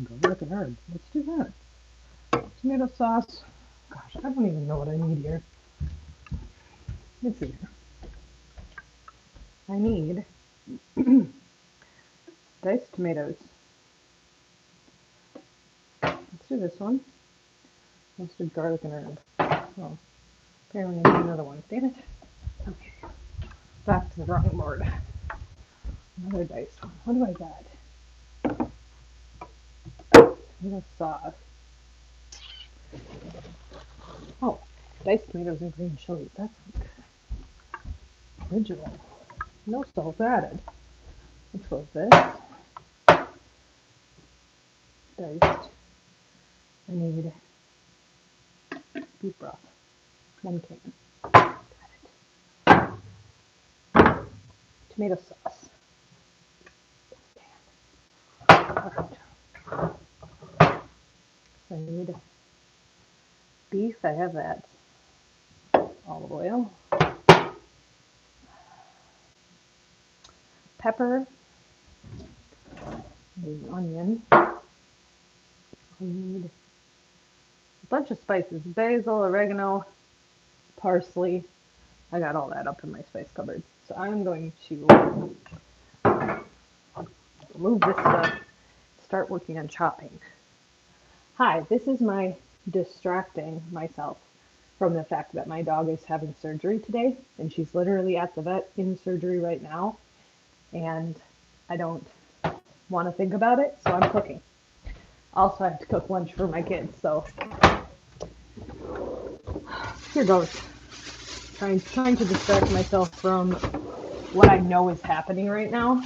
garlic and herbs. Let's do that. Tomato sauce. Gosh, I don't even know what I need here. Let's see. I need diced tomatoes. Let's do this one. Let's do garlic and herb. Oh, apparently I need another one. Damn it. Okay, back to the drawing board. Another diced one. What do I got? Tomato sauce. Oh, diced tomatoes and green chilies. That's original. No salt added. Let's go with this. Diced. I need beef broth. 1 can. Tomato sauce. Perfect. I need beef. I have that. Olive oil. Pepper. I need onion. I need a bunch of spices. Basil, oregano, parsley. I got all that up in my spice cupboard. So I'm going to remove this stuff, start working on chopping. Hi, this is my distracting myself from the fact that my dog is having surgery today, and she's literally at the vet in surgery right now, and I don't want to think about it, so I'm cooking. Also, I have to cook lunch for my kids, so here goes. Trying to distract myself from what I know is happening right now.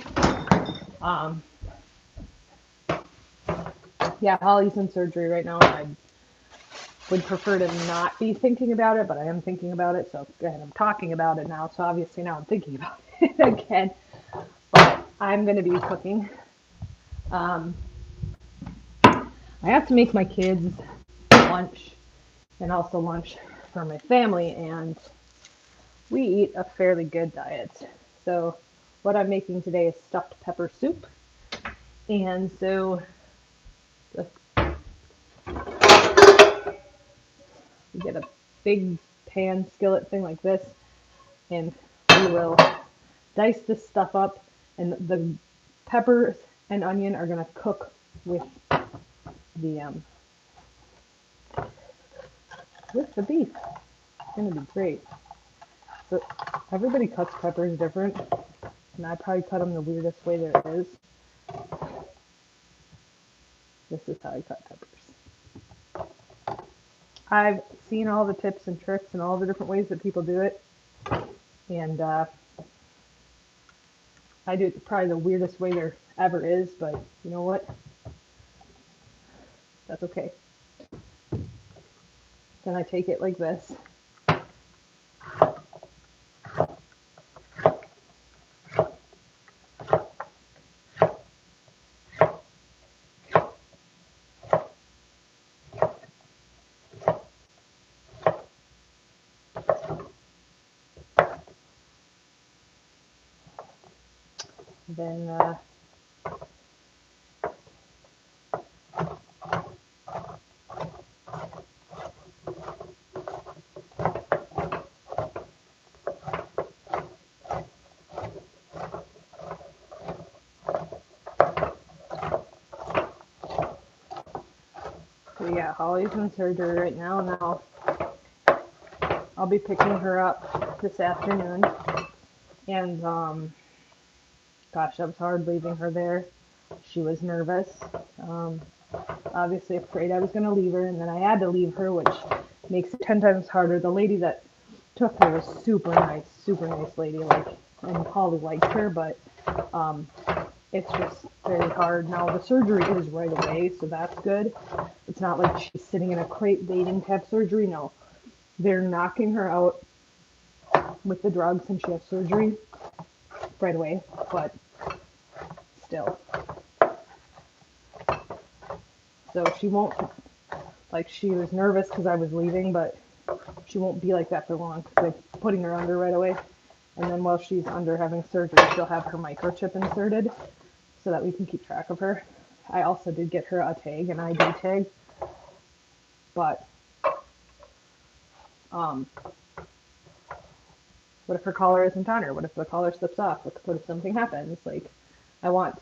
Yeah, Holly's in surgery right now. I would prefer to not be thinking about it, but I am thinking about it. So and I'm talking about it now. So obviously now I'm thinking about it again. But I'm going to be cooking. I have to make my kids lunch and also lunch for my family, and we eat a fairly good diet. So what I'm making today is stuffed pepper soup. And so you get a big pan skillet thing like this, and we will dice this stuff up, and the peppers and onion are going to cook with the beef. It's going to be great. So everybody cuts peppers different, and I probably cut them the weirdest way there is. This is how I cut peppers. I've seen all the tips and tricks and all the different ways that people do it, and I do it probably the weirdest way there ever is, but you know what? That's okay. Then I take it like this. Then so yeah, Holly's in surgery right now. Now I'll be picking her up this afternoon, and gosh, that was hard leaving her there. She was nervous, obviously afraid I was going to leave her, and then I had to leave her, which makes it 10 times harder. The lady that took her was super nice lady, like, and Holly liked her, but it's just very hard. Now the surgery is right away, so that's good. It's not like she's sitting in a crate waiting to have surgery. No, they're knocking her out with the drugs, and she has surgery right away, but still. So she won't, like, she was nervous because I was leaving, but she won't be like that for long because they're putting her under right away. And then while she's under having surgery, she'll have her microchip inserted so that we can keep track of her. I also did get her a tag, an ID tag, but um, what if her collar isn't on her? What if the collar slips off? What if something happens? Like, I want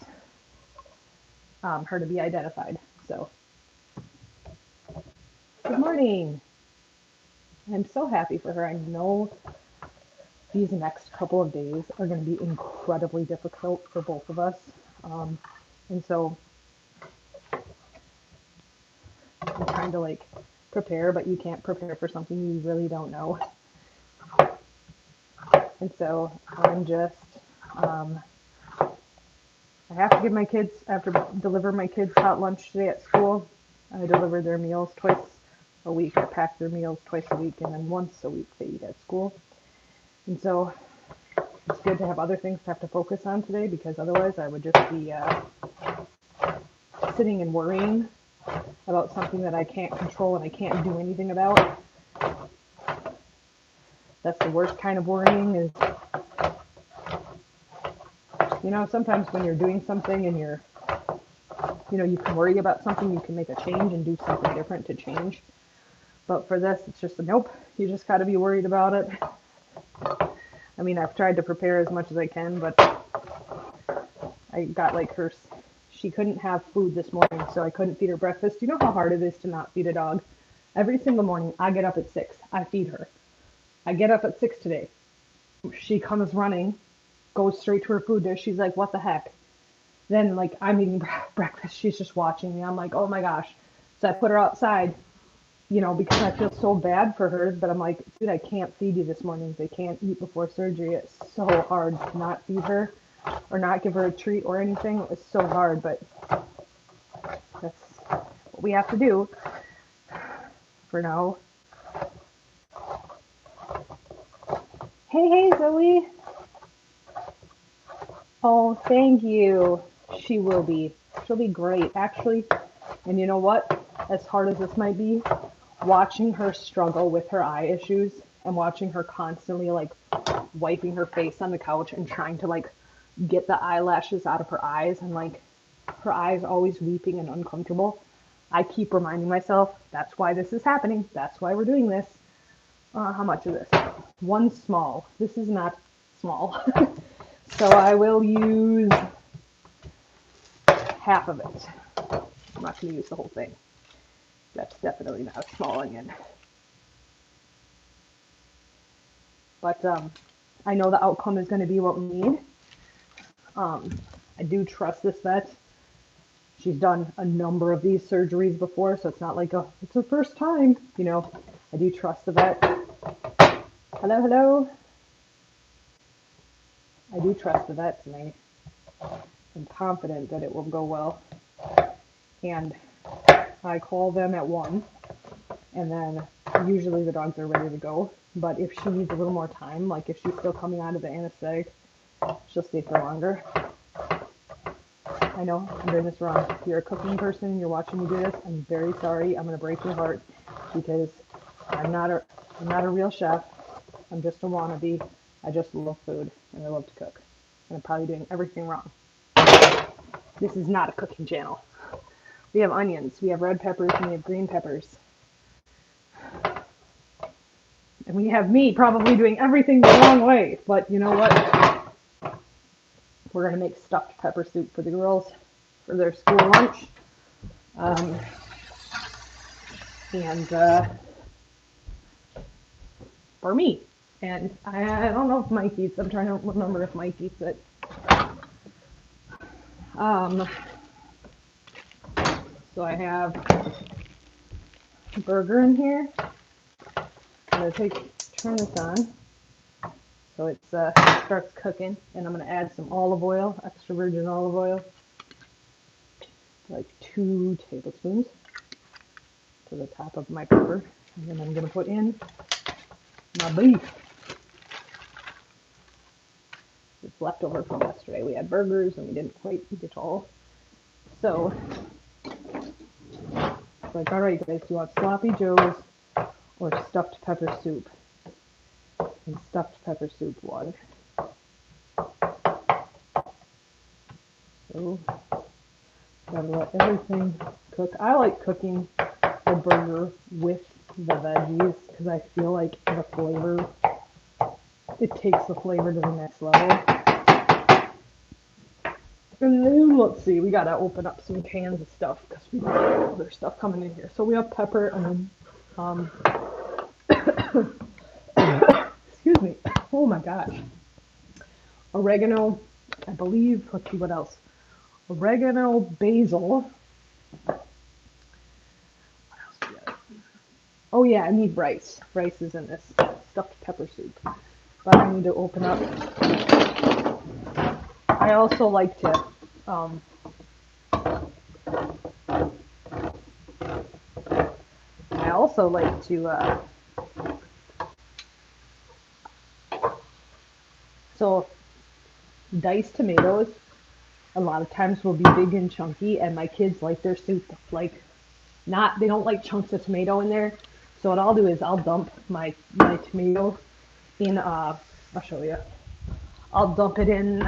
her to be identified. So, good morning. I'm so happy for her. I know these next couple of days are going to be incredibly difficult for both of us. And so I'm trying to like prepare, but you can't prepare for something you really don't know. And so I'm just, I have to give my kids, I have to deliver my kids hot lunch today at school. I deliver their meals twice a week. I pack their meals twice a week, and then once a week they eat at school. And so it's good to have other things to have to focus on today, because otherwise I would just be sitting and worrying about something that I can't control and I can't do anything about. That's the worst kind of worrying. Is, you know, sometimes when you're doing something and you're, you know, you can worry about something, you can make a change and do something different to change. But for this, it's just a nope. You just got to be worried about it. I mean, I've tried to prepare as much as I can, but I got like her, she couldn't have food this morning, so I couldn't feed her breakfast. You know how hard it is to not feed a dog? Every single morning, I get up at 6. I feed her. I get up at 6 today. She comes running, goes straight to her food dish. She's like, what the heck? Then, like, I'm eating breakfast. She's just watching me. I'm like, oh my gosh. So I put her outside, you know, because I feel so bad for her. But I'm like, dude, I can't feed you this morning. They can't eat before surgery. It's so hard to not feed her or not give her a treat or anything. It's so hard, but that's what we have to do for now. Hey, Zoe. Oh, thank you. She will be. She'll be great, actually. And you know what? As hard as this might be, watching her struggle with her eye issues and watching her constantly like wiping her face on the couch and trying to like get the eyelashes out of her eyes and like her eyes always weeping and uncomfortable. I keep reminding myself that's why this is happening. That's why we're doing this. How much is this? One small. This is not small. So I will use half of it. I'm not going to use the whole thing. That's definitely not a small onion. But I know the outcome is going to be what we need. I do trust this vet. She's done a number of these surgeries before, so it's not like it's her first time. You know, I do trust the vet. Hello, hello. I do trust the vets, and I'm confident that it will go well. And I call them at 1, and then usually the dogs are ready to go. But if she needs a little more time, like if she's still coming out of the anesthetic, she'll stay for longer. I know I'm doing this wrong. If you're a cooking person and you're watching me do this, I'm very sorry. I'm gonna break your heart because I'm not a real chef. I'm just a wannabe. I just love food and I love to cook. And I'm probably doing everything wrong. This is not a cooking channel. We have onions, we have red peppers, and we have green peppers. And we have me probably doing everything the wrong way. But you know what? We're going to make stuffed pepper soup for the girls for their school lunch. And for me. And I don't know if Mike eats. I'm trying to remember if Mike eats it. So I have a burger in here. I'm going to turn this on so it starts cooking. And I'm going to add some olive oil, extra virgin olive oil. Like 2 tablespoons to the top of my pepper. And then I'm going to put in my beef. It's leftover from yesterday. We had burgers and we didn't quite eat it all. So, it's like, all right, guys, do you want sloppy joes or stuffed pepper soup? And stuffed pepper soup won. So, Gotta let everything cook. I like cooking a burger with the veggies because I feel like the flavor, it takes the flavor to the next level. And then let's see, we gotta open up some cans of stuff because we got other stuff coming in here. So we have pepper and then, excuse me, oh my gosh, oregano, I believe, let's see what else. Oregano, basil. What else do we got? Oh yeah, I need rice. Rice is in this stuffed pepper soup. But I need to open up. I also like to so diced tomatoes a lot of times will be big and chunky, and my kids like their soup like not, they don't like chunks of tomato in there. So what I'll do is I'll dump my tomato in I'll show you. I'll dump it in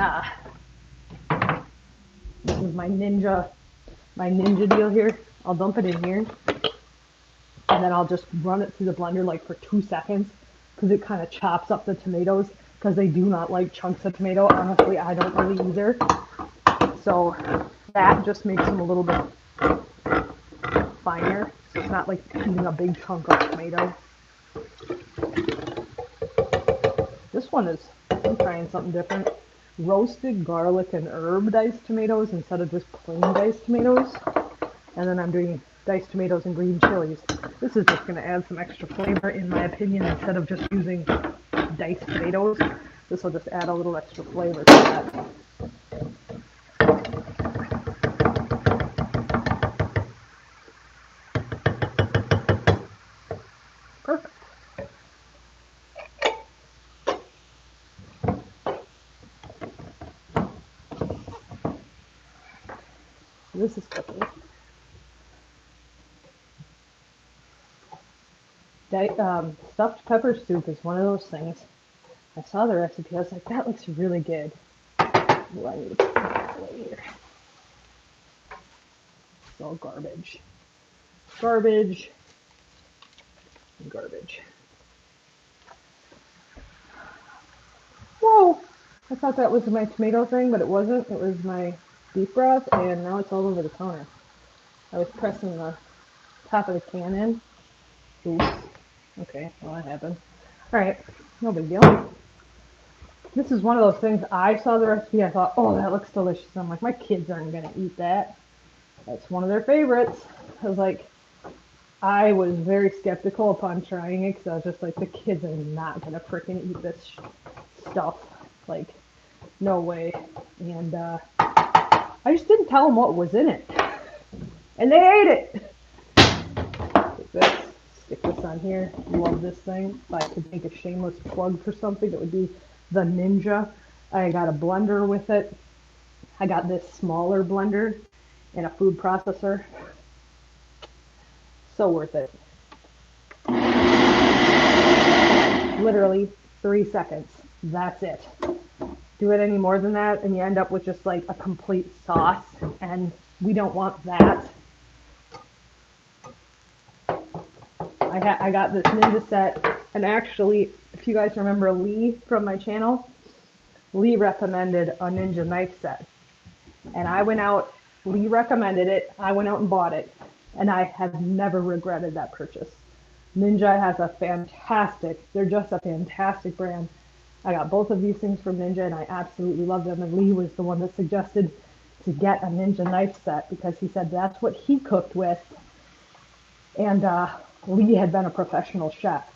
this is my ninja deal here. I'll dump it in here, and then I'll just run it through the blender like for 2 seconds because it kind of chops up the tomatoes because they do not like chunks of tomato. Honestly, I don't really either. So that just makes them a little bit finer. So it's not like eating a big chunk of tomato. This one is, I'm trying something different. Roasted garlic and herb diced tomatoes instead of just plain diced tomatoes. And then I'm doing diced tomatoes and green chilies. This is just going to add some extra flavor in my opinion instead of just using diced tomatoes. This will just add a little extra flavor to that. Perfect. This is cooking. Stuffed pepper soup is one of those things. I saw the recipe, I was like, that looks really good. Ooh, I need to put that away here. It's all garbage. Garbage. And garbage. Whoa! I thought that was my tomato thing, but it wasn't. It was my beef broth, and now it's all over the counter. I was pressing the top of the can in. Oops. Okay, well that happened. Alright, no big deal. This is one of those things, I saw the recipe, I thought, oh, that looks delicious. I'm like, my kids aren't going to eat that. That's one of their favorites. I was like, I was very skeptical upon trying it because I was just like, the kids are not going to freaking eat this stuff. Like, no way. And I just didn't tell them what was in it. And they ate it. Take this, stick this on here. Love this thing. If I could make a shameless plug for something, it would be the Ninja. I got a blender with it. I got this smaller blender and a food processor. So worth it. Literally 3 seconds. That's it. Do it any more than that and you end up with just like a complete sauce, and we don't want that. I got this Ninja set, and actually, if you guys remember Lee from my channel, Lee recommended a Ninja knife set. And I went out, Lee recommended it, I went out and bought it, and I have never regretted that purchase. Ninja has a fantastic, they're just a fantastic brand. I got both of these things from Ninja and I absolutely love them, and Lee was the one that suggested to get a Ninja knife set because he said that's what he cooked with. And Lee had been a professional chef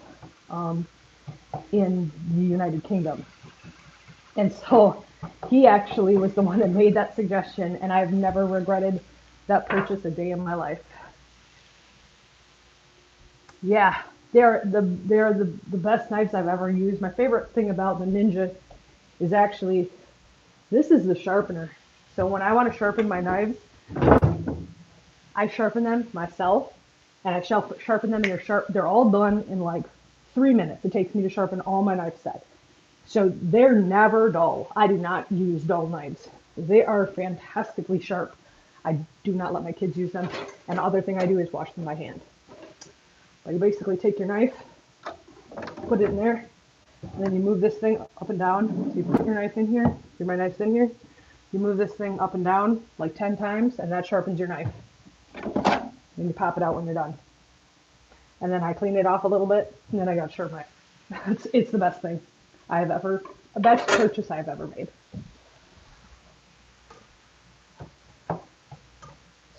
in the United Kingdom. And so he actually was the one that made that suggestion, and I've never regretted that purchase a day in my life. Yeah, they're the best knives I've ever used. My favorite thing about the Ninja is actually, this is the sharpener. So when I want to sharpen my knives, I sharpen them myself, and I sharpen them, and they're all done in like 3 minutes. It takes me to sharpen all my knife set. So they're never dull. I do not use dull knives. They are fantastically sharp. I do not let my kids use them. And the other thing I do is wash them by hand. But you basically take your knife, put it in there, and then you move this thing up and down. So you put your knife in here, my knife's in here. You move this thing up and down like 10 times, and that sharpens your knife. And you pop it out when you're done. And then I clean it off a little bit, and then I got a sharp knife. It's the best thing best purchase I've ever made.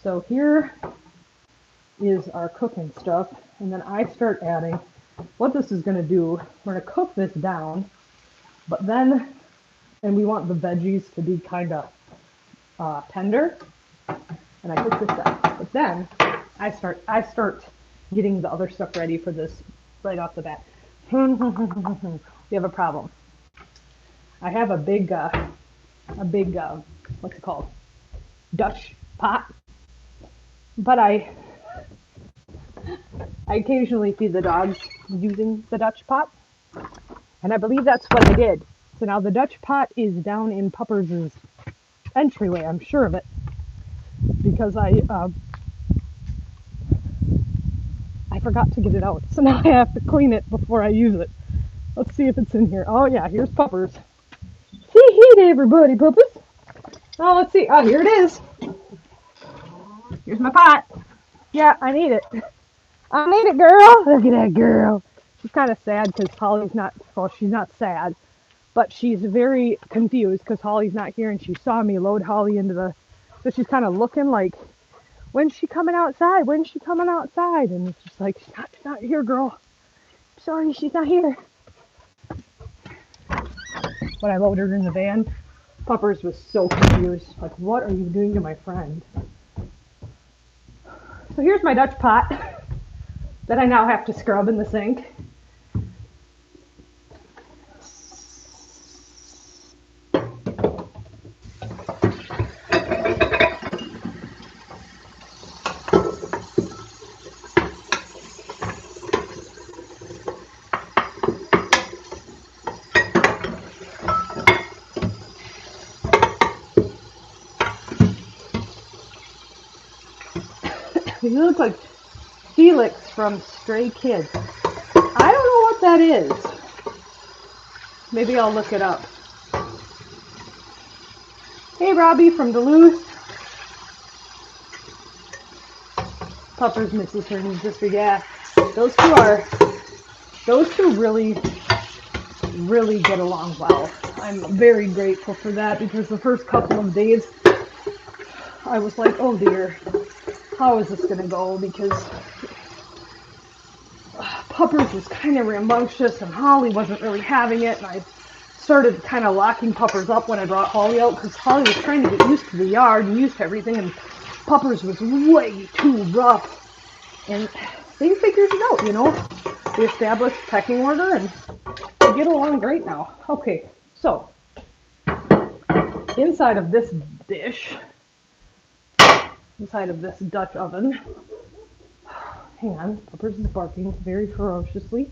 So here is our cooking stuff, and then I start adding. What this is going to do, we're going to cook this down, but then, and we want the veggies to be kind of tender, and I cook this down. But then I start getting the other stuff ready for this right off the bat. We have a problem. I have a big what's it called? Dutch pot, but I occasionally feed the dogs using the Dutch pot, and I believe that's what I did. So now the Dutch pot is down in Pupper's entryway, I'm sure of it, because I forgot to get it out. So now I have to clean it before I use it. Let's see if it's in here. Oh yeah, here's Pupper's. Hey everybody, Puppers. Oh, let's see. Oh, here it is. Here's my pot. Yeah, I need it. I need it, girl. Look at that girl. She's kind of sad because Holly's not, well, she's not sad, but she's very confused because Holly's not here, and she saw me load Holly into the, so she's kind of looking like, when's she coming outside? When's she coming outside? And it's just like, she's not here, girl. Sorry, she's not here. When I loaded her in the van, Puppers was so confused. Like, what are you doing to my friend? So here's my Dutch pot that I now have to scrub in the sink. You look like Felix from Stray Kids. I don't know what that is. Maybe I'll look it up. Hey, Robbie from Duluth. Puppers misses her and just yeah. Those two really get along well. I'm very grateful for that because the first couple of days I was like, oh dear, how is this gonna go? Because Puppers was kind of rambunctious and Holly wasn't really having it, and I started kind of locking Puppers up when I brought Holly out because Holly was trying to get used to the yard and used to everything, and Puppers was way too rough. And they figured it out, you know. We established pecking order and they get along great now. Okay, so inside of this dish, inside of this Dutch oven, hang on, Puppers is barking very ferociously.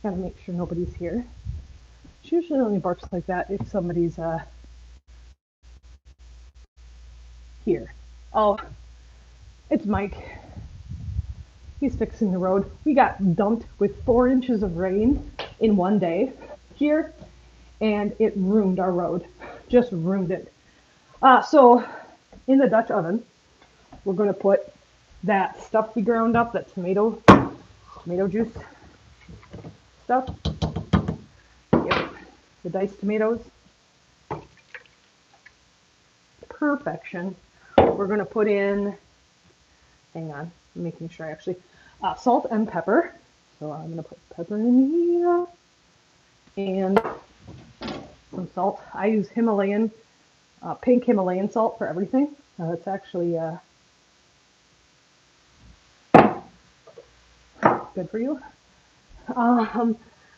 Gotta make sure nobody's here. She usually only barks like that if somebody's here. Oh, it's Mike. He's fixing the road. We got dumped with 4 inches of rain in one day here, and it ruined our road. Just ruined it. So in the Dutch oven, we're going to put that stuff we ground up, that tomato juice stuff. Yep, the diced tomatoes. Perfection. We're going to put in, hang on, I'm making sure I actually, salt and pepper. So I'm going to put pepper in here and some salt. I use Himalayan, pink Himalayan salt for everything. It's actually good for you.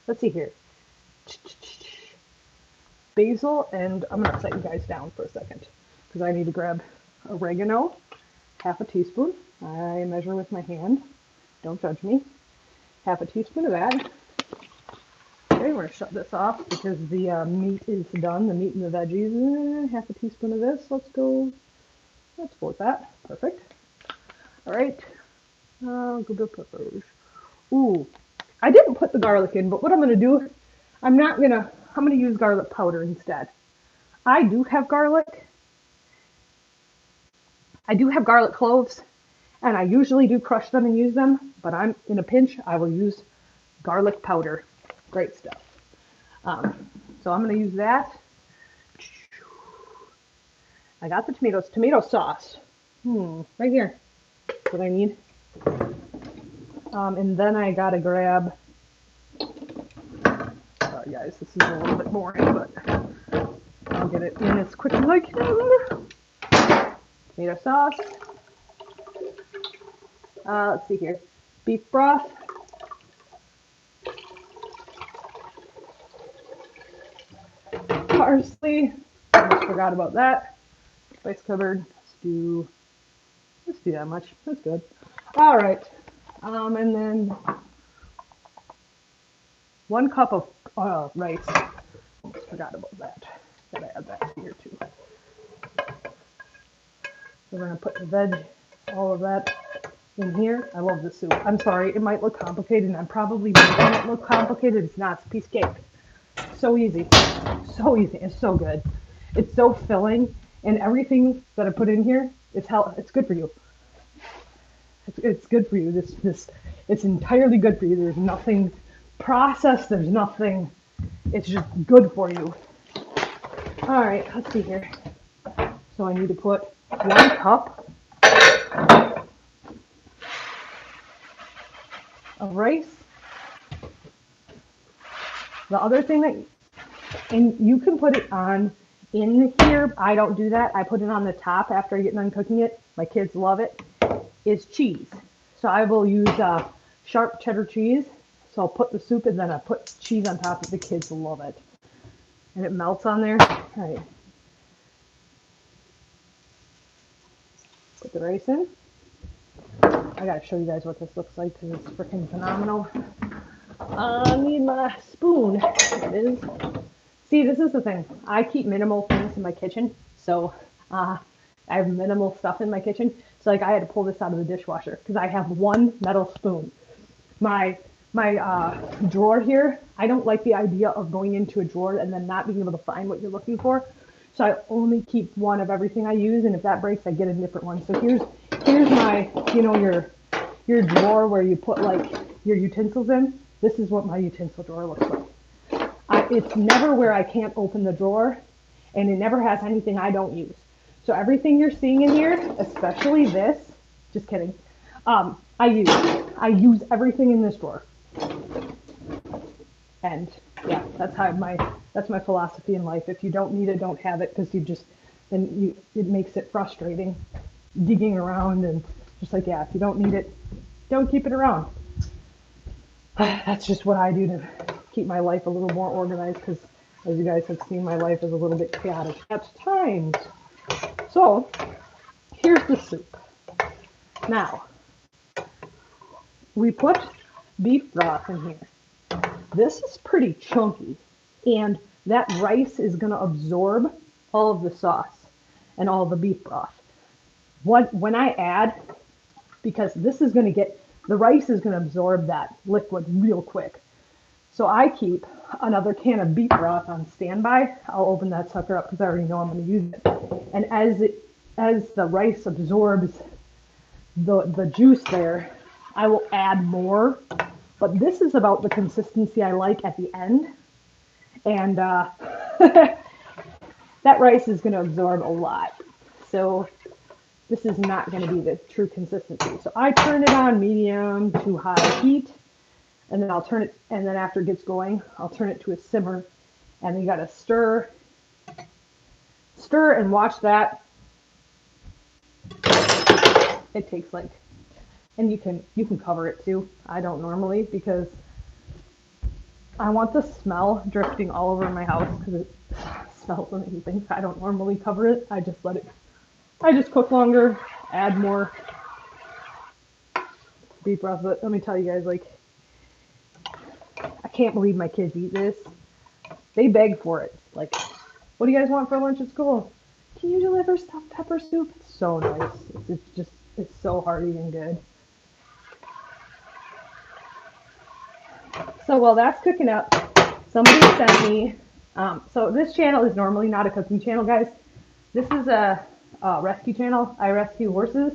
Let's see here. Basil, and I'm going to set you guys down for a second because I need to grab oregano, half a teaspoon. I measure with my hand. Don't judge me. Half a teaspoon of that. Okay, we're going to shut this off because the meat is done, the meat and the veggies. Half a teaspoon of this. Let's go Let's go with that. Perfect. All right. Good peppers. Ooh, I didn't put the garlic in, but what I'm gonna do, I'm gonna use garlic powder instead. I do have garlic. I do have garlic cloves, and I usually do crush them and use them, but I'm in a pinch, I will use garlic powder. Great stuff. So I'm gonna use that. I got the tomatoes. Tomato sauce. Right here. That's what I need. And then I gotta grab. Sorry guys, this is a little bit boring, but I'll get it in as quick as I can. Tomato sauce. Let's see here. Beef broth. Parsley. Almost forgot about that. Spice cupboard. Let's do that much. That's good. All right. And then 1 cup of rice. Almost forgot about that. Gotta add that here too. So we're gonna put the veg, all of that in here. I love this soup. I'm sorry, it might look complicated, and I'm probably making it look complicated. It's not. It's a piece of cake. So easy. So easy. It's so good. It's so filling, and everything that I put in here, it's good for you. It's good for you. It's entirely good for you. There's nothing processed. There's nothing. It's just good for you. All right, let's see here. So I need to put 1 cup of rice. The other thing and you can put it on in here. I don't do that. I put it on the top after I get done cooking it. My kids love it. Is cheese. So I will use sharp cheddar cheese. So I'll put the soup and then I put cheese on top of the kids love it. And it melts on there. All right. Put the rice in. I gotta show you guys what this looks like because it's freaking phenomenal. I need my spoon. It is. See, this is the thing. I keep minimal things in my kitchen. So I have minimal stuff in my kitchen. So like I had to pull this out of the dishwasher because I have 1 metal spoon. My drawer here, I don't like the idea of going into a drawer and then not being able to find what you're looking for. So I only keep 1 of everything I use, and if that breaks, I get a different one. So here's my, your drawer where you put like your utensils in. This is what my utensil drawer looks like. It's never where I can't open the drawer, and it never has anything I don't use. So everything you're seeing in here, especially this, just kidding, I use everything in this drawer. And yeah, that's my philosophy in life. If you don't need it, don't have it, because it makes it frustrating digging around and just like, yeah, if you don't need it, don't keep it around. That's just what I do to keep my life a little more organized, because as you guys have seen, my life is a little bit chaotic at times. So here's the soup. Now, we put beef broth in here. This is pretty chunky, and that rice is going to absorb all of the sauce and all the beef broth. When I add, because the rice is going to absorb that liquid real quick. So I keep another can of beef broth on standby. I'll open that sucker up because I already know I'm going to use it. And as the rice absorbs the juice there, I will add more. But this is about the consistency I like at the end. And that rice is going to absorb a lot. So this is not going to be the true consistency. So I turn it on medium to high heat, and then I'll turn it, and then after it gets going, I'll turn it to a simmer, and you got to stir and watch that. It takes like, and you can cover it too. I don't normally, because I want the smell drifting all over my house because it smells amazing. I don't normally cover it. I just cook longer, add more beef broth. But let me tell you guys, like, I can't believe my kids eat this. They beg for it. Like, what do you guys want for lunch at school? can you deliver stuffed pepper soup? It's so nice. It's so hearty and good. So while that's cooking up, somebody sent me, so this channel is normally not a cooking channel, guys. This is a rescue channel. I rescue horses,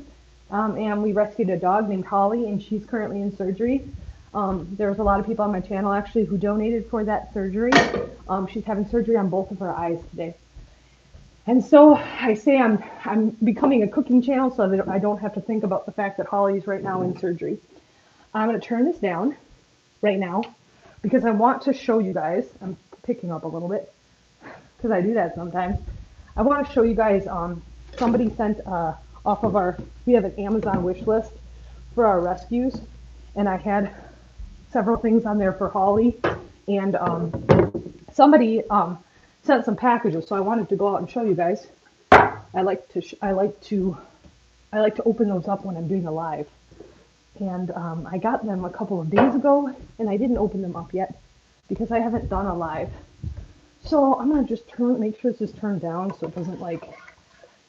and we rescued a dog named Holly, and she's currently in surgery. There's a lot of people on my channel actually who donated for that surgery. She's having surgery on both of her eyes today. And so I say I'm becoming a cooking channel so that I don't have to think about the fact that Holly's right now in surgery. I'm going to turn this down right now because I want to show you guys. I'm picking up a little bit because I do that sometimes. I want to show you guys, somebody sent off of we have an Amazon wish list for our rescues, and I had several things on there for Holly, and somebody sent some packages, so I wanted to go out and show you guys. I like to open those up when I'm doing a live, and I got them a couple of days ago, and I didn't open them up yet because I haven't done a live. So I'm gonna just make sure this is turned down so it doesn't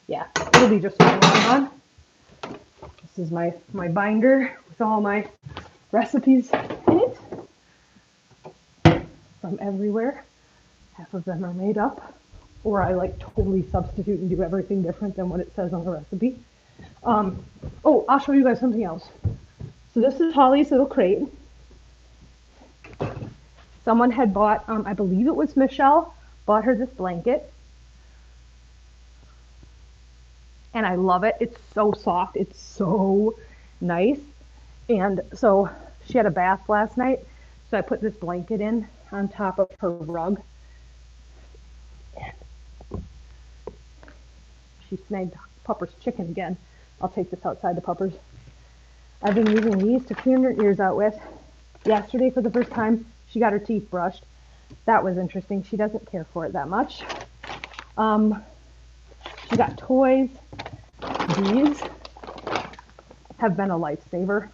yeah, it'll be just going on. This is my binder with all my recipes in it from everywhere. Half of them are made up, or I totally substitute and do everything different than what it says on the recipe. Oh, I'll show you guys something else. So this is Holly's little crate. Someone had bought, I believe it was Michelle, bought her this blanket. And I love it. It's so soft. It's so nice. And so she had a bath last night. So I put this blanket in on top of her rug. She snagged Pupper's chicken again. I'll take this outside to Pupper's. I've been using these to clean her ears out with. Yesterday, for the first time, she got her teeth brushed. That was interesting. She doesn't care for it that much. She got toys. These have been a lifesaver.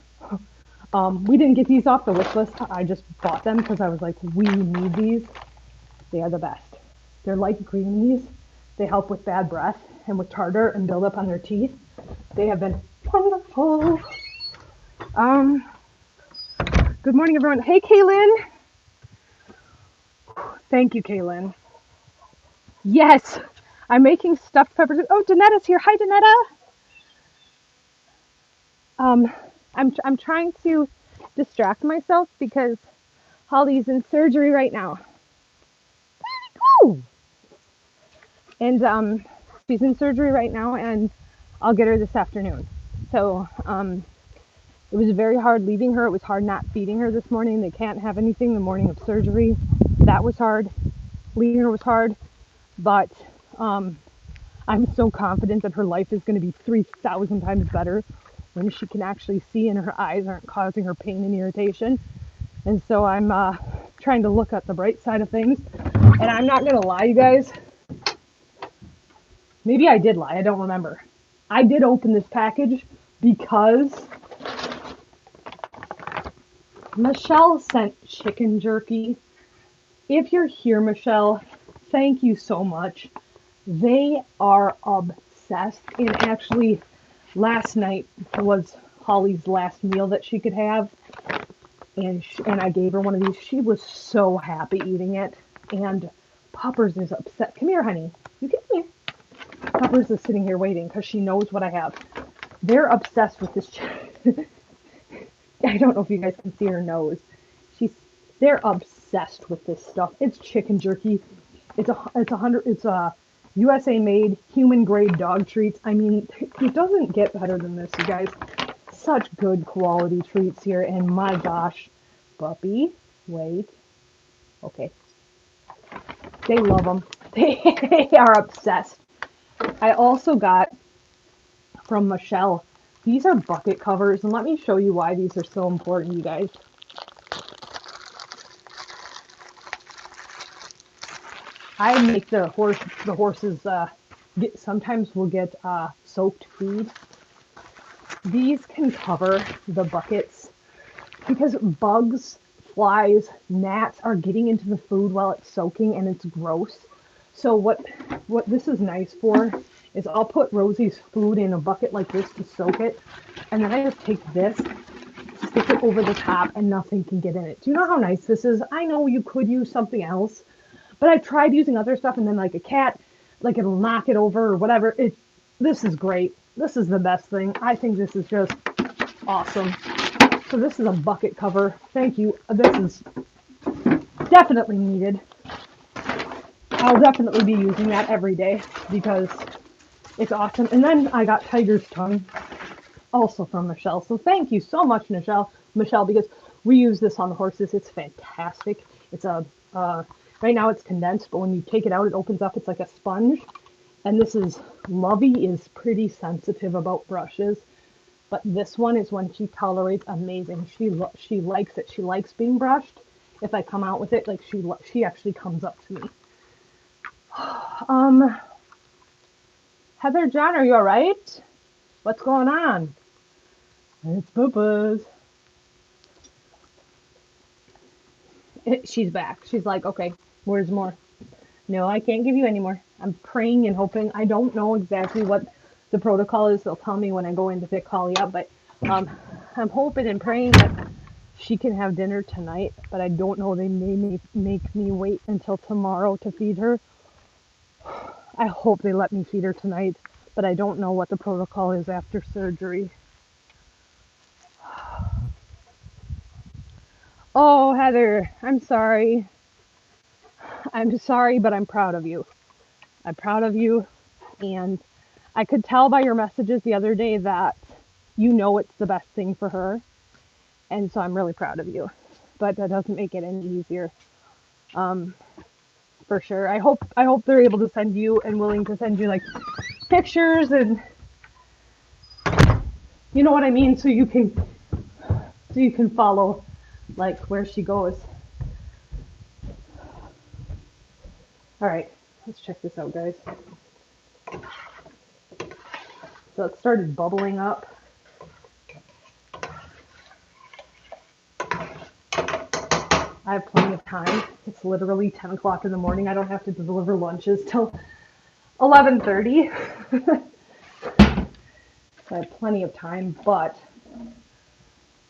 We didn't get these off the wish list. I just bought them because I was like, we need these. They are the best. They're like greenies. They help with bad breath and with tartar and build up on their teeth. They have been wonderful. Good morning, everyone. Hey, Kaylin. Thank you, Kaylin. Yes, I'm making stuffed peppers. Oh, Danetta's here. Hi, Danetta. I'm trying to distract myself because Holly's in surgery right now. Woo! And she's in surgery right now, and I'll get her this afternoon. So it was very hard leaving her. It was hard not feeding her this morning. They can't have anything the morning of surgery. That was hard. Leaving her was hard, but I'm so confident that her life is going to be 3,000 times better when she can actually see and her eyes aren't causing her pain and irritation. And so I'm trying to look at the bright side of things. And I'm not going to lie, you guys. Maybe I did lie. I don't remember. I did open this package because Michelle sent chicken jerky. If you're here, Michelle, thank you so much. They are obsessed. And actually, last night was Holly's last meal that she could have. And I gave her one of these. She was so happy eating it. And Puppers is upset. Come here, honey. You come here. Puppers is sitting here waiting because she knows what I have. They're obsessed with this chicken. I don't know if you guys can see her nose. They're obsessed with this stuff. It's chicken jerky. It's a USA made human grade dog treats. I mean, it doesn't get better than this, you guys. Such good quality treats here, and my gosh, puppy, wait. Okay. They love them. They are obsessed. I also got from Michelle. These are bucket covers, and let me show you why these are so important, you guys. I make the horses sometimes will get soaked food. These can cover the buckets because bugs, flies, gnats are getting into the food while it's soaking, and it's gross. So what this is nice for is I'll put Rosie's food in a bucket like this to soak it, and then I just take this, stick it over the top, and nothing can get in it. Do you know how nice this is? I know you could use something else, but I tried using other stuff, and then like a cat, like it'll knock it over or whatever. This is great. This is the best thing. I think this is just awesome. So this is a bucket cover. Thank you. This is definitely needed. I'll definitely be using that every day because it's awesome. And then I got tiger's tongue also from Michelle. So thank you so much, Michelle, because we use this on the horses. It's fantastic. It's right now it's condensed, but when you take it out, it opens up. It's like a sponge. And this is, Lovey is pretty sensitive about brushes, but this one is one she tolerates amazing. She likes it. She likes being brushed. If I come out with it, like she actually comes up to me. Heather John, are you all right? What's going on? It's Poopas. She's back. She's like, okay, where's more? No, I can't give you any more. I'm praying and hoping. I don't know exactly what the protocol is. They'll tell me when I go in to pick Holly up, but I'm hoping and praying that she can have dinner tonight, but I don't know. They may make me wait until tomorrow to feed her. I hope they let me feed her tonight, but I don't know what the protocol is after surgery. Oh, Heather, I'm sorry. I'm sorry, but I'm proud of you. I'm proud of you, and I could tell by your messages the other day that you know it's the best thing for her, and so I'm really proud of you. But that doesn't make it any easier. For sure. I hope they're able to send you and willing to send you like pictures and you know what I mean, so you can follow like where she goes. All right, let's check this out, guys. So it started bubbling up. I have plenty of time. It's literally 10 o'clock in the morning. I don't have to deliver lunches till 11:30. So I have plenty of time, but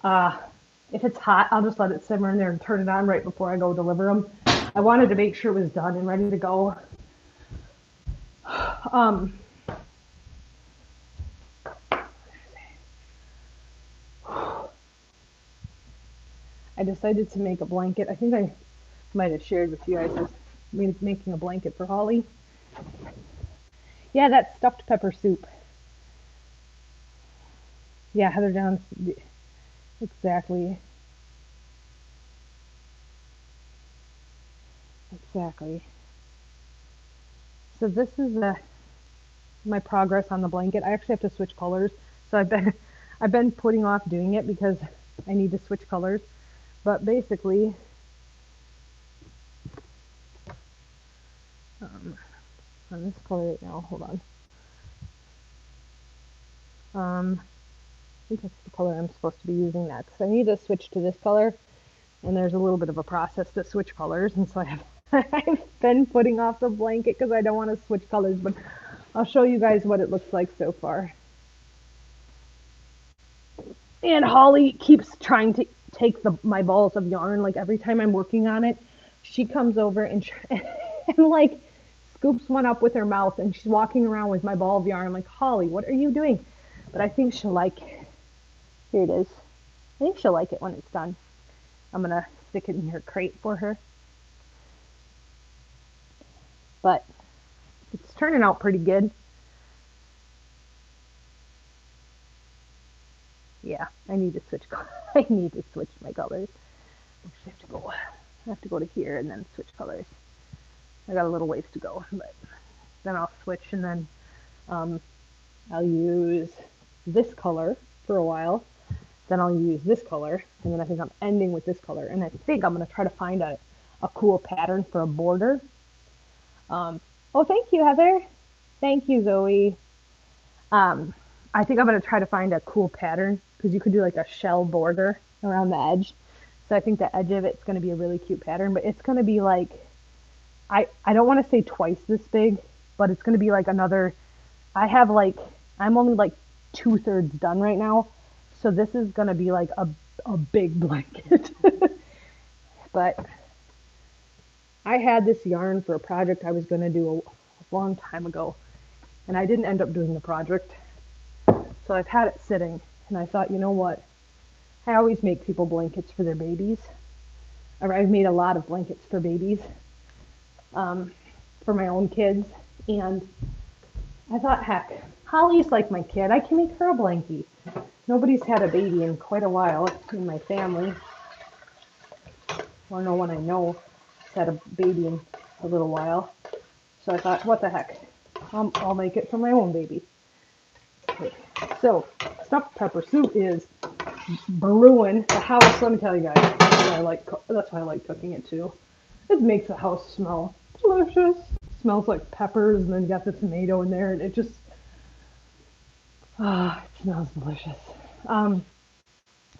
if it's hot, I'll just let it simmer in there and turn it on right before I go deliver them. I wanted to make sure it was done and ready to go. I decided to make a blanket. I think I might have shared with you guys. I was making a blanket for Holly. Yeah, that stuffed pepper soup. Yeah, Heather John's. Exactly. Exactly. So this is my progress on the blanket. I actually have to switch colors. So I've been putting off doing it because I need to switch colors. But basically, on this color right now, hold on. I think that's the color I'm supposed to be using next. I need to switch to this color, and there's a little bit of a process to switch colors, and so I've been putting off the blanket because I don't want to switch colors, but I'll show you guys what it looks like so far. And Holly keeps trying to take my balls of yarn. Like every time I'm working on it, she comes over and like scoops one up with her mouth, and she's walking around with my ball of yarn. I'm like, Holly, what are you doing? But I think she'll like it. Here it is. I think she'll like it when it's done. I'm gonna stick it in her crate for her. But it's turning out pretty good. Yeah, I need to switch. I need to switch my colors. I have to go to here and then switch colors. I got a little ways to go, but then I'll switch and then I'll use this color for a while. Then I'll use this color, and then I think I'm ending with this color. And I think I'm gonna try to find a cool pattern for a border. Oh, thank you, Heather. Thank you, Zoe. I think I'm gonna try to find a cool pattern because you could do like a shell border around the edge. So I think the edge of it's gonna be a really cute pattern, but it's gonna be like I don't want to say twice this big, but it's gonna be like another I have like, I'm only like 2/3 done right now. So this is gonna be like a big blanket. But I had this yarn for a project I was gonna do a long time ago, and I didn't end up doing the project. So I've had it sitting, and I thought, you know what? I always make people blankets for their babies. Or I've made a lot of blankets for babies, um, for my own kids, and I thought, heck, Holly's like my kid. I can make her a blankie. Nobody's had a baby in quite a while in my family, or no one I know has had a baby in a little while. So I thought, what the heck? I'll make it for my own baby. Okay. So, stuffed pepper soup is brewing the house. Let me tell you guys, that's why I like cooking it too. It makes the house smell delicious. It smells like peppers, and then you got the tomato in there, and it just it smells delicious. Um,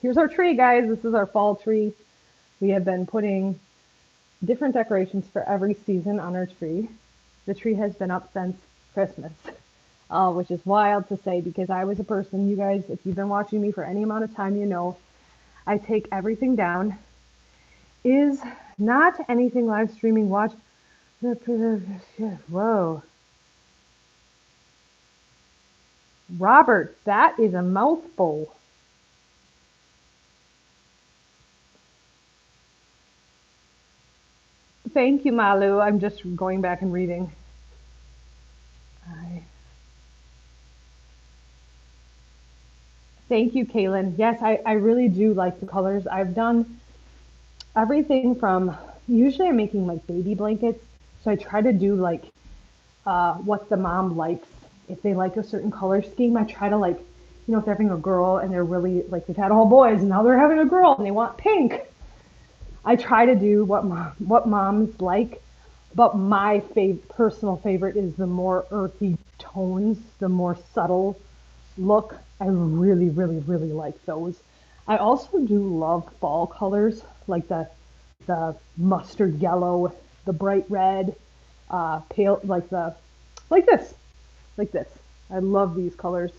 Here's our tree, guys. This is our fall tree. We have been putting different decorations for every season on our tree. The tree has been up since Christmas, which is wild to say because I was a person, you guys, if you've been watching me for any amount of time, you know I take everything down. Is not anything live streaming watch. Whoa. Robert, that is a mouthful. Thank you, Malu. I'm just going back and reading. I... Thank you, Kaylin. Yes, I really do like the colors. I've done everything from, usually I'm making like baby blankets. So I try to do like what the mom likes. If they like a certain color scheme, I try to like, if they're having a girl and they're really like they've had all boys and now they're having a girl and they want pink. I try to do what moms like, but my personal favorite is the more earthy tones, the more subtle look. I really, really, really like those. I also do love fall colors, like the mustard yellow, the bright red, pale, like this, like this. I love these colors,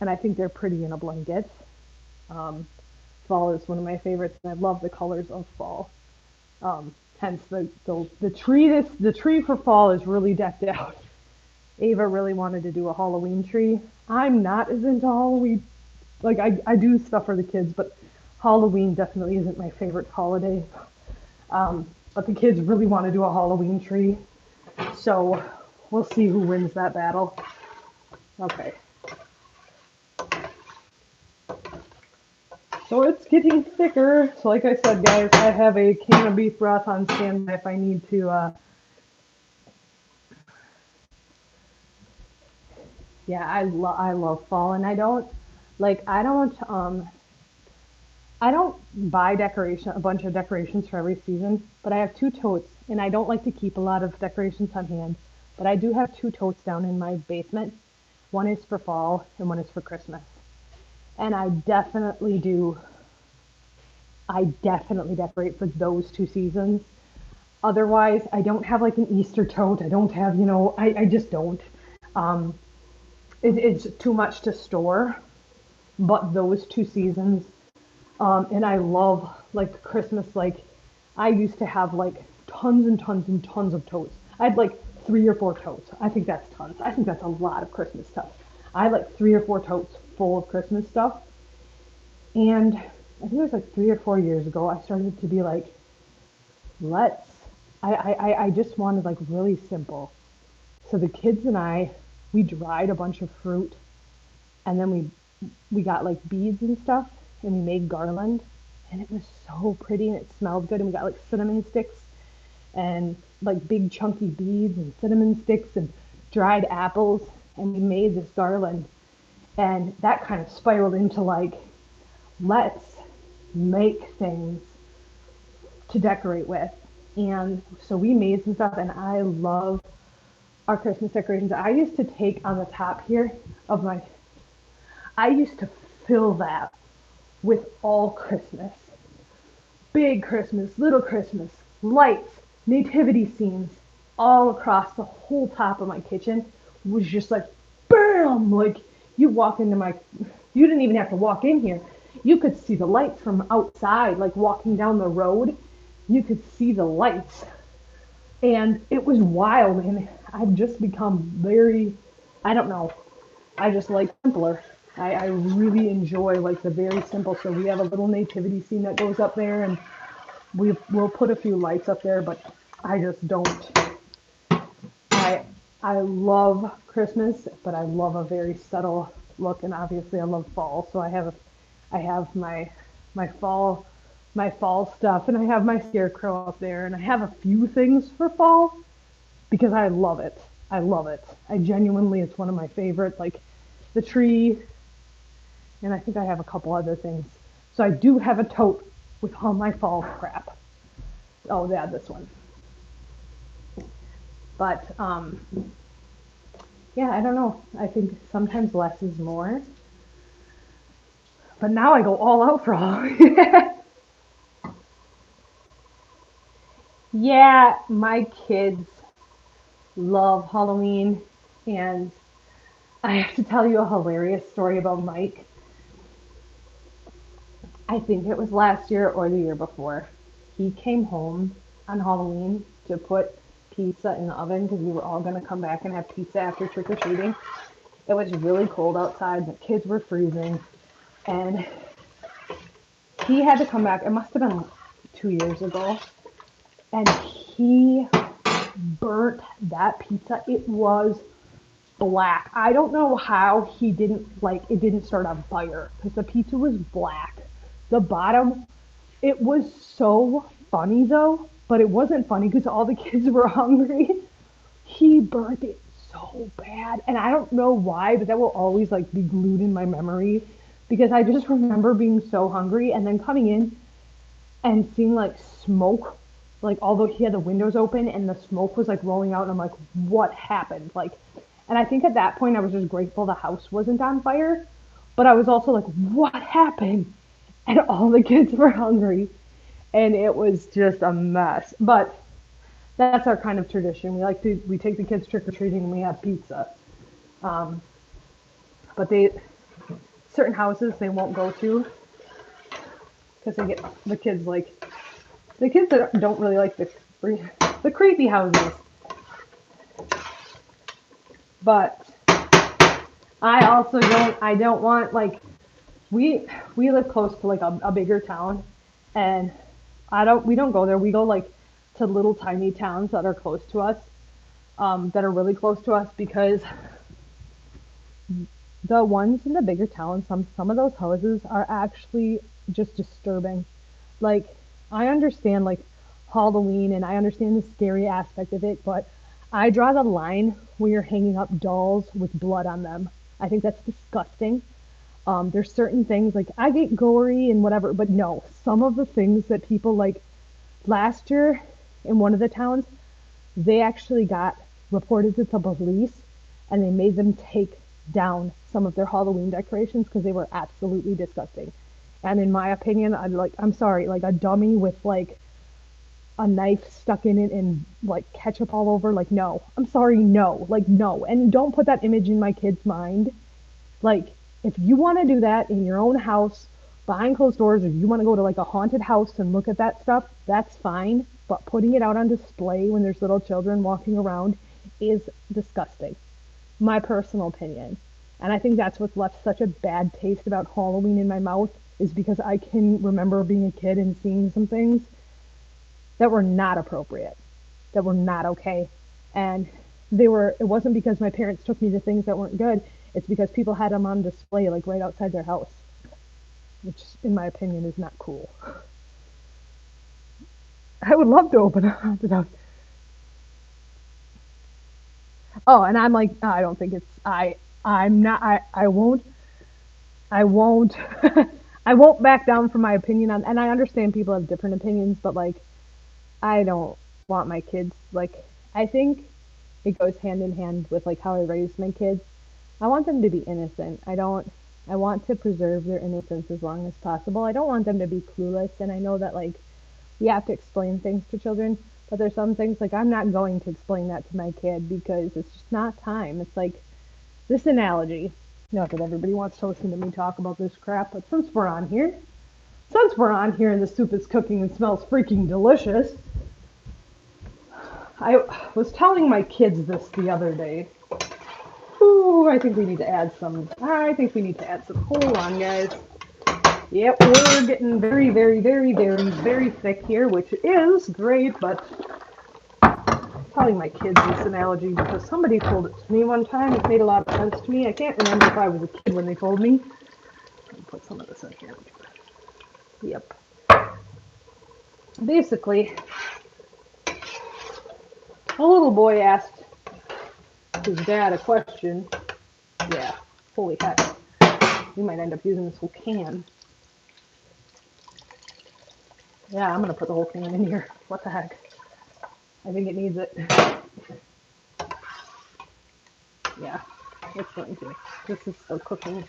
and I think they're pretty in a blanket. Um, Fall is one of my favorites, and I love the colors of fall. Hence the tree. The tree for fall is really decked out. Ava really wanted to do a Halloween tree. I'm not as into Halloween. Like I do stuff for the kids, but Halloween definitely isn't my favorite holiday. But the kids really want to do a Halloween tree, so we'll see who wins that battle. Okay. So it's getting thicker. So like I said, guys, I have a can of beef broth on standby if I need to. Yeah, I love fall, and I don't buy a bunch of decorations for every season, but I have two totes, and I don't like to keep a lot of decorations on hand, but I do have two totes down in my basement. One is for fall, and one is for Christmas. And I definitely decorate for those two seasons. Otherwise, I don't have like an Easter tote. I don't have, I just don't. Um, it's too much to store, but those two seasons. And I love like Christmas. Like I used to have like tons and tons and tons of totes. I had like 3 or 4 totes. I think that's tons. I think that's a lot of Christmas stuff. I had like 3 or 4 totes full of Christmas stuff. And I think it was like 3 or 4 years ago, I started to be like, let's, I just wanted like really simple. So the kids and we dried a bunch of fruit, and then we got like beads and stuff, and we made garland, and it was so pretty and it smelled good, and we got like cinnamon sticks and like big chunky beads and cinnamon sticks and dried apples, and we made this garland, and that kind of spiraled into like, let's make things to decorate with. And so we made some stuff, and I love our Christmas decorations. I used to take on the top here of my, I used to fill that with all Christmas. Big Christmas, little Christmas, lights, nativity scenes, all across the whole top of my kitchen was just like, boom, bam! Like, you walk into my, you didn't even have to walk in here. You could see the lights from outside, like walking down the road. You could see the lights. And it was wild. And I've just become very, I don't know, I just like simpler. I really enjoy like the very simple. So we have a little nativity scene that goes up there, and we'll put a few lights up there, but I just don't. I I love Christmas, but I love a very subtle look, and obviously I love fall. So I have my fall my fall stuff, and I have my scarecrow up there, and I have a few things for fall because I love it. I love it. I genuinely, it's one of my favorite, like the tree, and I think I have a couple other things. So I do have a tote with all my fall crap. Oh, yeah, this one. But yeah, I don't know. I think sometimes less is more. But now I go all out for Halloween. Yeah, my kids love Halloween, and I have to tell you a hilarious story about Mike. I think it was last year or the year before. He came home on Halloween to put pizza in the oven because we were all going to come back and have pizza after trick or treating. It was really cold outside. The kids were freezing. And he had to come back. It must have been 2 years ago. And he burnt that pizza. It was black. I don't know how he didn't, like, it didn't start on fire because the pizza was black. The bottom, it was so funny though, but it wasn't funny because all the kids were hungry. He burnt it so bad, and I don't know why, but that will always like be glued in my memory because I just remember being so hungry and then coming in and seeing like smoke, like although he had the windows open and the smoke was like rolling out, and I'm like, what happened? Like, and I think at that point I was just grateful the house wasn't on fire, but I was also like, what happened? And all the kids were hungry, and it was just a mess. But that's our kind of tradition. We take the kids trick or treating and we have pizza. Um, but certain houses they won't go to because they get the kids that don't really like the creepy houses. But I don't want like we live close to like a bigger town, and we don't go there. We go like to little tiny towns that are close to us, that are really close to us because the ones in the bigger towns, some of those houses are actually just disturbing. Like, I understand like Halloween and I understand the scary aspect of it, but I draw the line where you're hanging up dolls with blood on them. I think that's disgusting. There's certain things like I get gory and whatever, but no, some of the things that people like last year in one of the towns, they actually got reported to the police and they made them take down some of their Halloween decorations because they were absolutely disgusting. And in my opinion, I'm sorry, like a dummy with like a knife stuck in it and like ketchup all over, like no. I'm sorry, no. Like no. And don't put that image in my kid's mind. Like, if you want to do that in your own house, behind closed doors, or you want to go to like a haunted house and look at that stuff, that's fine. But putting it out on display when there's little children walking around is disgusting. My personal opinion. And I think that's what's left such a bad taste about Halloween in my mouth is because I can remember being a kid and seeing some things that were not appropriate, that were not okay. And it wasn't because my parents took me to things that weren't good. It's because people had them on display like right outside their house, which in my opinion is not cool. I would love to open a haunted house. Oh, and I'm like, I don't think it's I'm not I won't I won't back down from my opinion on, and I understand people have different opinions, but like I don't want my kids like I think it goes hand in hand with like how I raised my kids. I want them to be innocent. I want to preserve their innocence as long as possible. I don't want them to be clueless, and I know that like we have to explain things to children, but there's some things like I'm not going to explain that to my kid because it's just not time. It's like this analogy, not that everybody wants to listen to me talk about this crap, but since we're on here and the soup is cooking and smells freaking delicious, I was telling my kids this the other day. Ooh, I think we need to add some. Hold on, guys. Yep, we're getting very, very, very, very, very thick here, which is great, but I'm telling my kids this analogy because somebody told it to me one time. It made a lot of sense to me. I can't remember if I was a kid when they told me. Let me put some of this in here. Yep. Basically, a little boy asked his dad a question. Yeah, holy heck. We might end up using this whole can. Yeah, I'm gonna put the whole can in here. What the heck? I think it needs it. Yeah, it's going to. This is still cooking,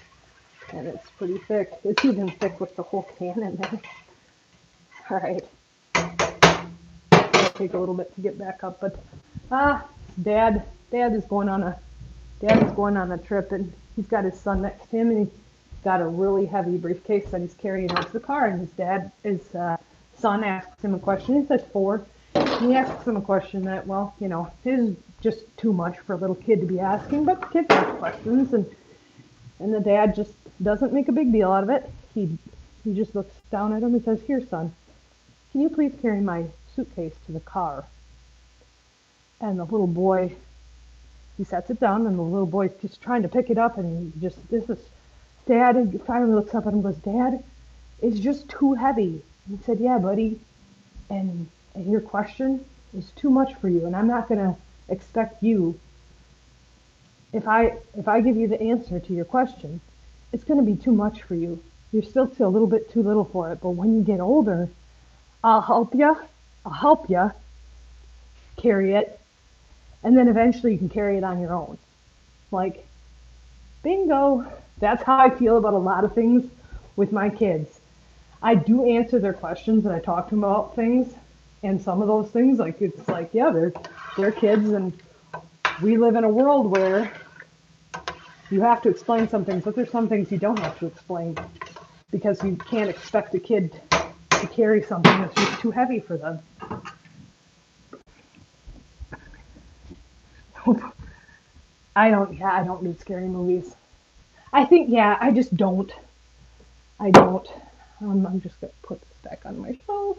and it's pretty thick. It's even thick with the whole can in there. All right. It'll take a little bit to get back up, but Dad is going on a trip, and he's got his son next to him, and he's got a really heavy briefcase that he's carrying out to the car, and his son asks him a question. He says 4. And he asks him a question that, well, is just too much for a little kid to be asking, but the kids ask questions, and the dad just doesn't make a big deal out of it. He just looks down at him and says, "Here, son, can you please carry my suitcase to the car?" And the little boy, he sets it down, and the little boy's just trying to pick it up, and Dad, and finally looks up at him and goes, "Dad, it's just too heavy." And he said, "Yeah, buddy, and your question is too much for you, and I'm not going to expect you, if I give you the answer to your question, it's going to be too much for you. You're still a little bit too little for it, but when you get older, I'll help you carry it, and then eventually you can carry it on your own." Like, bingo. That's how I feel about a lot of things with my kids. I do answer their questions, and I talk to them about things, and some of those things, like, it's like, yeah, they're kids, and we live in a world where you have to explain some things, but there's some things you don't have to explain, because you can't expect a kid to carry something that's just too heavy for them. I don't need scary movies. I think, I just don't. I don't. I'm just going to put this back on my shelf.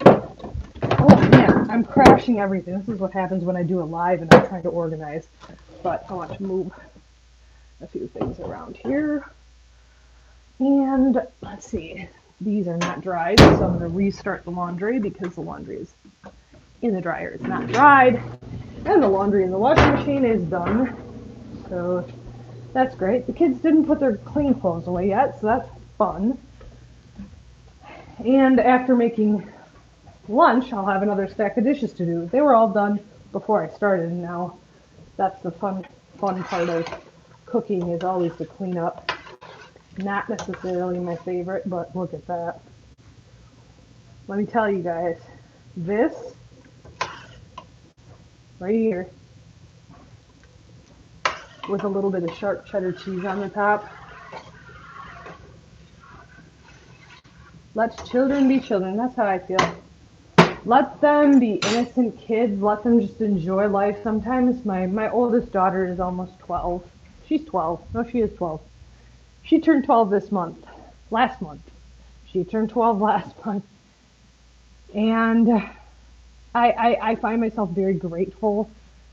Oh man, I'm crashing everything. This is what happens when I do a live and I'm trying to organize. But I want to move a few things around here. And let's see. These are not dried, so I'm going to restart the laundry because the laundry is in the dryer. It's not dried. And the laundry in the washing machine is done. So that's great. The kids didn't put their clean clothes away yet, so that's fun. And after making lunch, I'll have another stack of dishes to do. They were all done before I started, and now that's the fun part of cooking, is always to clean up. Not necessarily my favorite, but look at that. Let me tell you guys, this right here, with a little bit of sharp cheddar cheese on the top. Let children be children. That's how I feel. Let them be innocent kids. Let them just enjoy life. Sometimes my oldest daughter is almost 12. She's 12. No, she is 12. She turned 12 last month. She turned 12 last month. And I find myself very grateful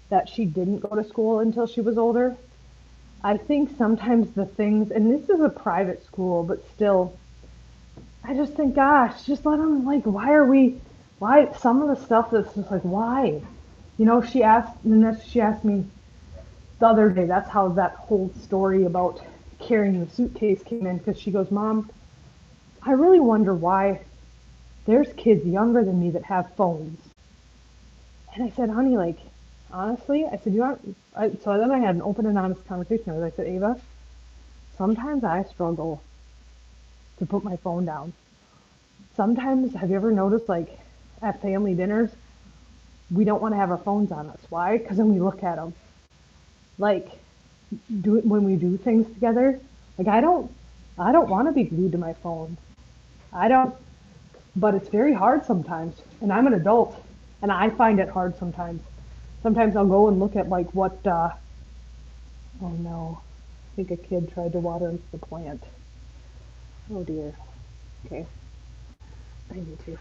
that she didn't go to school until she was older. I think sometimes the things, and this is a private school, but still, I just think, gosh, just let them, like, why, some of the stuff that's just like, why? She asked me the other day, that's how that whole story about carrying the suitcase came in, because she goes, "Mom, I really wonder why there's kids younger than me that have phones." And I said, "Honey, like, honestly," I said, so then I had an open and honest conversation with her. I said, "Ava, sometimes I struggle to put my phone down. Sometimes, have you ever noticed, like, at family dinners, we don't want to have our phones on us. Why? Because then we look at them. Like, do when we do things together. Like I don't want to be glued to my phone. I don't, but it's very hard sometimes. And I'm an adult, and I find it hard sometimes. Sometimes I'll go and look at like what. Oh no, I think a kid tried to water the plant. Oh dear. Okay, I need to.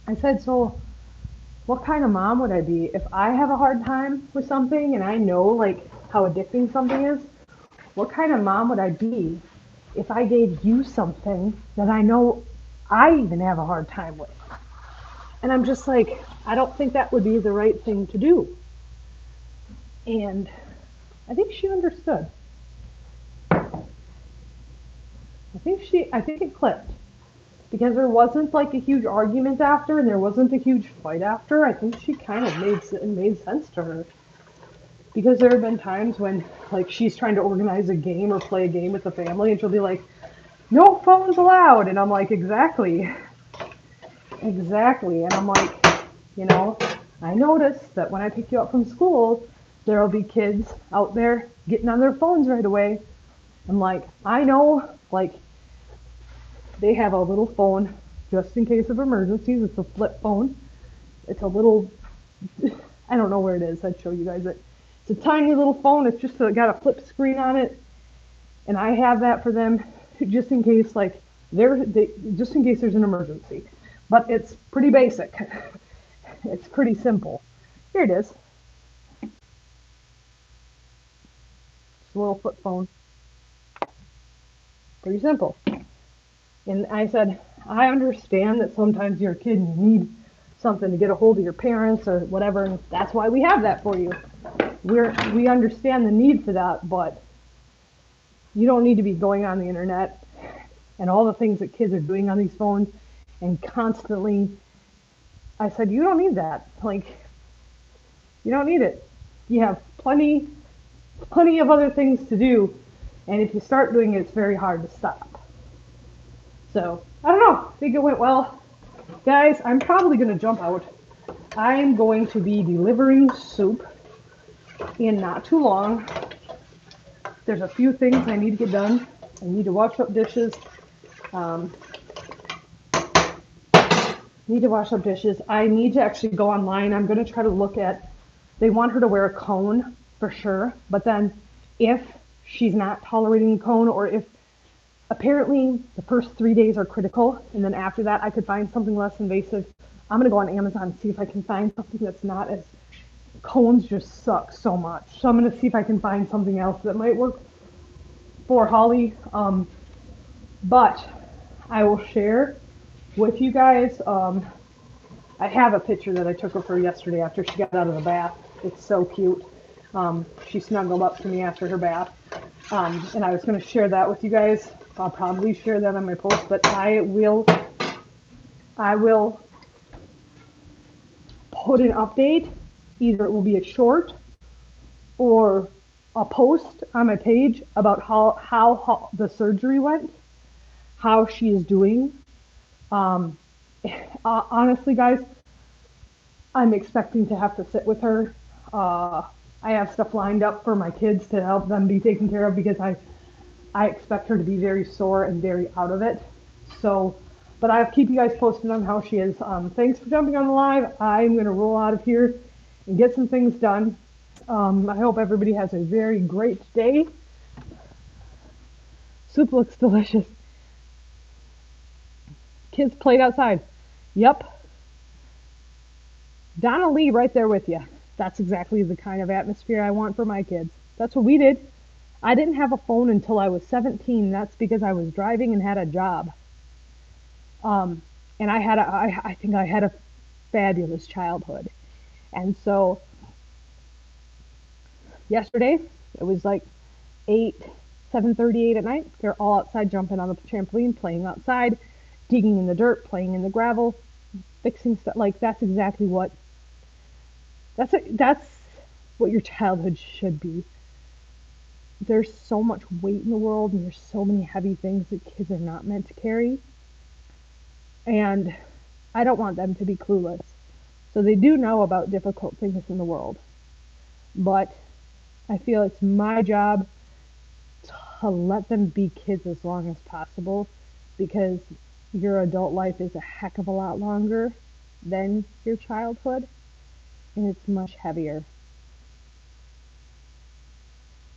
I said, so what kind of mom would I be if I have a hard time with something and I know like how addicting something is? What kind of mom would I be if I gave you something that I know I even have a hard time with? And I'm just like, I don't think that would be the right thing to do. And I think she understood. I think it clicked because there wasn't like a huge argument after and there wasn't a huge fight after. I think she kind of made sense to her because there have been times when like she's trying to organize a game or play a game with the family and she'll be like, no phones allowed, and I'm like, exactly, and I'm like, you know, I notice that when I pick you up from school there'll be kids out there getting on their phones right away. I'm like, I know, like, they have a little phone just in case of emergencies. It's a flip phone. It's a little, I don't know where it is. I'd show you guys it. It's a tiny little phone. It's just got a flip screen on it, and I have that for them just in case, like, just in case there's an emergency. But it's pretty basic. It's pretty simple. Here it is. It's a little flip phone. Pretty simple. And I said, I understand that sometimes you're a kid and you need something to get a hold of your parents or whatever, and that's why we have that for you. We understand the need for that, but you don't need to be going on the internet and all the things that kids are doing on these phones and constantly. I said, you don't need that. Like, you don't need it. You have plenty of other things to do, and if you start doing it, it's very hard to stop. So I don't know. I think it went well. Guys, I'm probably going to jump out. I am going to be delivering soup in not too long. There's a few things I need to get done. I need to wash up dishes. Um, I need to actually go online. I'm going to try to look at, they want her to wear a cone for sure. But then if she's not tolerating the cone, or if apparently the first 3 days are critical, and then after that I could find something less invasive. I'm going to go on Amazon and see if I can find something that's not as, cones just suck so much. So I'm going to see if I can find something else that might work for Holly. But I will share with you guys. I have a picture that I took of her yesterday after she got out of the bath. It's so cute. She snuggled up to me after her bath. And I was going to share that with you guys. I'll probably share that on my post, but I will put an update. Either it will be a short or a post on my page about how the surgery went, how she is doing. Um, Honestly, guys, I'm expecting to have to sit with her. Uh, I have stuff lined up for my kids to help them be taken care of because I expect her to be very sore and very out of it. So, but I'll keep you guys posted on how she is. Thanks for jumping on the live. I'm going to roll out of here and get some things done. I hope everybody has a very great day. Soup looks delicious. Kids played outside. Yep. Donna Lee right there with you. That's exactly the kind of atmosphere I want for my kids. That's what we did. I didn't have a phone until I was 17. That's because I was driving and had a job. Um, and I think I had a fabulous childhood. And so yesterday, it was like 8, 7:38 at night. They're all outside jumping on the trampoline, playing outside, digging in the dirt, playing in the gravel, fixing stuff. Like that's what your childhood should be. There's so much weight in the world and there's so many heavy things that kids are not meant to carry. And I don't want them to be clueless. So they do know about difficult things in the world. But I feel it's my job to let them be kids as long as possible because your adult life is a heck of a lot longer than your childhood, and it's much heavier,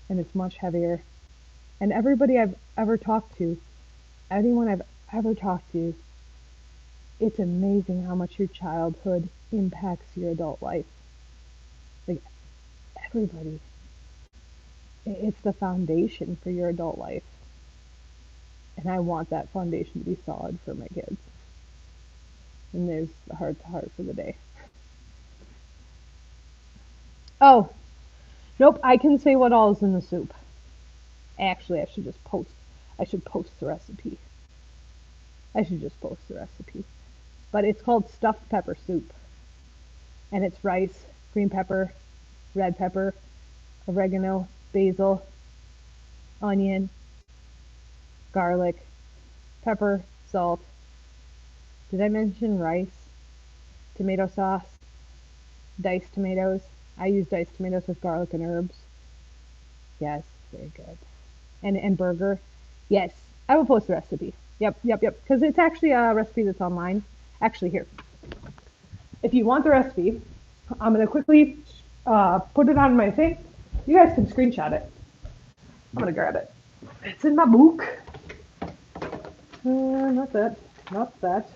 and it's much heavier. And everybody I've ever talked to, anyone I've ever talked to, it's amazing how much your childhood impacts your adult life. Like everybody, it's the foundation for your adult life, and I want that foundation to be solid for my kids. And there's the heart to heart for the day. Oh, nope, I can say what all is in the soup. Actually, I should post the recipe. I should just post the recipe. But it's called stuffed pepper soup. And it's rice, green pepper, red pepper, oregano, basil, onion, garlic, pepper, salt. Did I mention rice? Tomato sauce, diced tomatoes. I use diced tomatoes with garlic and herbs. Yes, very good. And burger. Yes, I will post the recipe. Yep. Because it's actually a recipe that's online. Actually, here. If you want the recipe, I'm gonna quickly put it on my thing. You guys can screenshot it. I'm gonna grab it. It's in my book. Not that. Not that.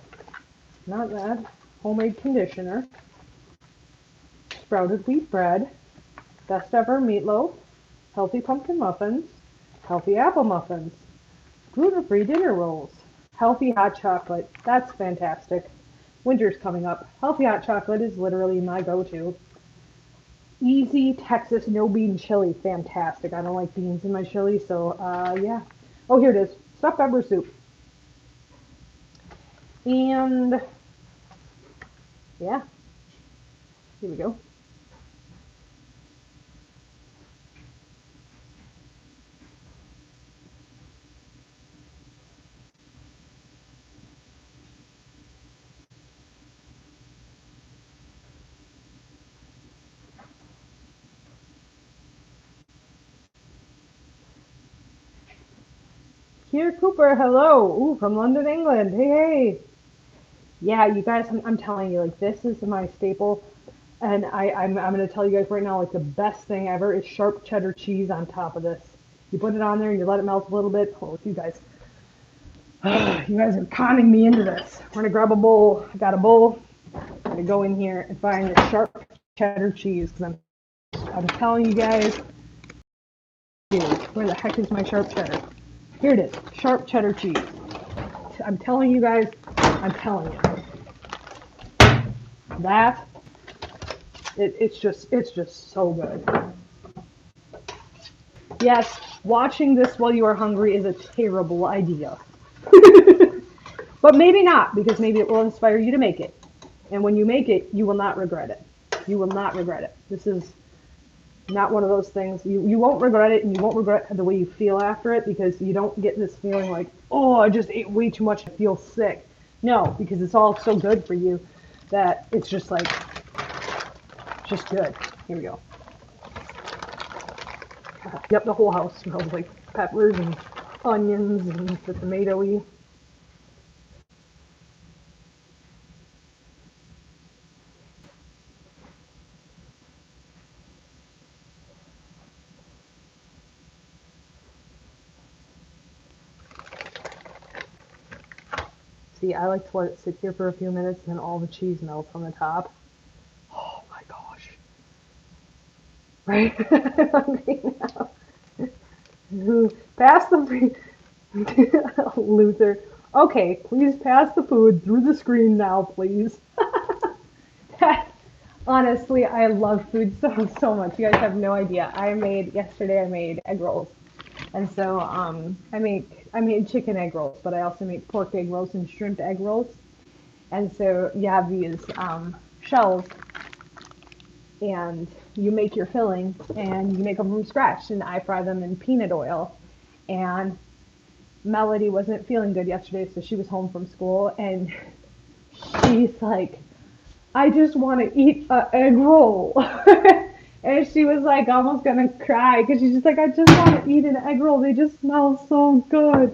Not that. Homemade conditioner. Sprouted wheat bread. Best ever meatloaf. Healthy pumpkin muffins. Healthy apple muffins. Gluten-free dinner rolls. Healthy hot chocolate. That's fantastic. Winter's coming up. Healthy hot chocolate is literally my go-to. Easy Texas no bean chili. Fantastic. I don't like beans in my chili, so yeah. Oh, here it is. Stuffed pepper soup. And yeah, here we go. Here, Cooper. Hello. Ooh, from London, England. Hey. Yeah, you guys, I'm telling you, like, this is my staple. And I'm going to tell you guys right now, like, the best thing ever is sharp cheddar cheese on top of this. You put it on there, you let it melt a little bit. Oh, you guys. You guys are conning me into this. We're going to grab a bowl. I got a bowl. I'm going to go in here and find the sharp cheddar cheese because I'm telling you guys, dude, where the heck is my sharp cheddar? Here it is, sharp cheddar cheese. I'm telling you guys, I'm telling you. That it's just so good. Yes, watching this while you are hungry is a terrible idea. But maybe not, because maybe it will inspire you to make it. And when you make it, you will not regret it. You will not regret it. This is not one of those things. You won't regret it, and you won't regret the way you feel after it because you don't get this feeling like, oh, I just ate way too much. I feel sick. No, because it's all so good for you that it's just like, just good. Here we go. Yep, the whole house smells like peppers and onions and the tomatoey. See, I like to let it sit here for a few minutes and then all the cheese melts on the top. Oh my gosh. Right? I'm hungry now. Pass the Luther. Okay, please pass the food through the screen now, please. Honestly, I love food so much. You guys have no idea. Yesterday I made egg rolls. And so I made chicken egg rolls, but I also make pork egg rolls and shrimp egg rolls. And so you have these shells and you make your filling and you make them from scratch and I fry them in peanut oil. And Melody wasn't feeling good yesterday, so she was home from school and she's like, I just want to eat an egg roll. And she was like almost gonna cry because she's just like, I just want to eat an egg roll. They just smell so good.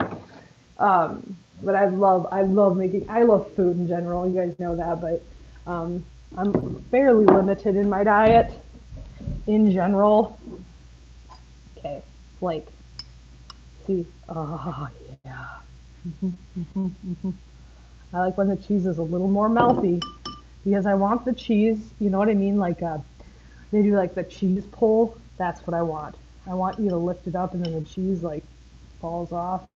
But I love making, I love food in general. You guys know that, but um, I'm fairly limited in my diet in general. Okay, like, see, oh yeah. I like when the cheese is a little more melty because I want the cheese. You know what I mean? Like they do like the cheese pull. That's what I want. I want you to lift it up and then the cheese like falls off.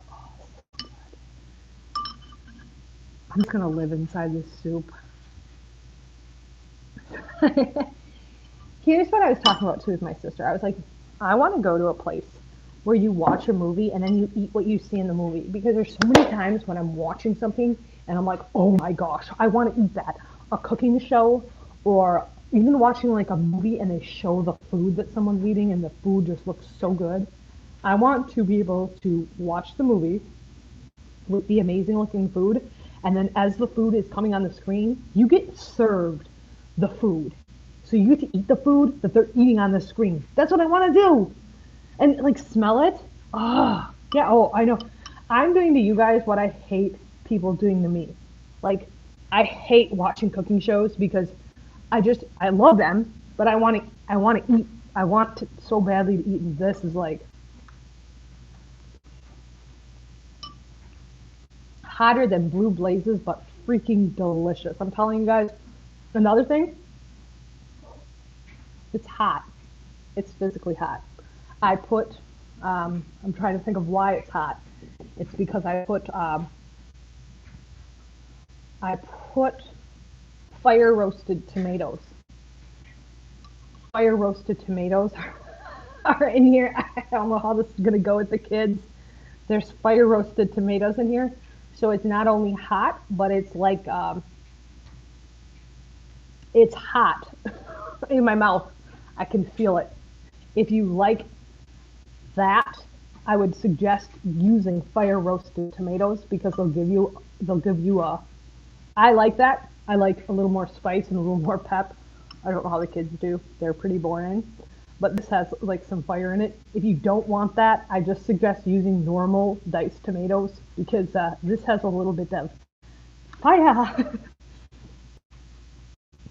I'm just gonna live inside this soup. Here's what I was talking about too with my sister. I was like, I want to go to a place where you watch a movie and then you eat what you see in the movie because there's so many times when I'm watching something and I'm like, oh my gosh, I want to eat that. A cooking show or even watching like a movie and they show the food that someone's eating and the food just looks so good. I want to be able to watch the movie with the amazing looking food and then as the food is coming on the screen, you get served the food. So you get to eat the food that they're eating on the screen. That's what I want to do. And like smell it. Ah, oh, yeah. Oh, I know. I'm doing to you guys what I hate people doing to me. Like, I hate watching cooking shows because I love them, but I want to eat. I want to so badly to eat. And this is like hotter than blue blazes, but freaking delicious. I'm telling you guys. Another thing, it's hot. It's physically hot. I put, I'm trying to think of why it's hot. It's because I put fire roasted tomatoes. Fire roasted tomatoes are in here. I don't know how this is gonna go with the kids. There's fire roasted tomatoes in here, so it's not only hot, but it's like it's hot in my mouth. I can feel it. If you like that, I would suggest using fire roasted tomatoes because they'll give you a. I like that. I like a little more spice and a little more pep. I don't know how the kids do. They're pretty boring. But this has like some fire in it. If you don't want that, I just suggest using normal diced tomatoes because this has a little bit of fire.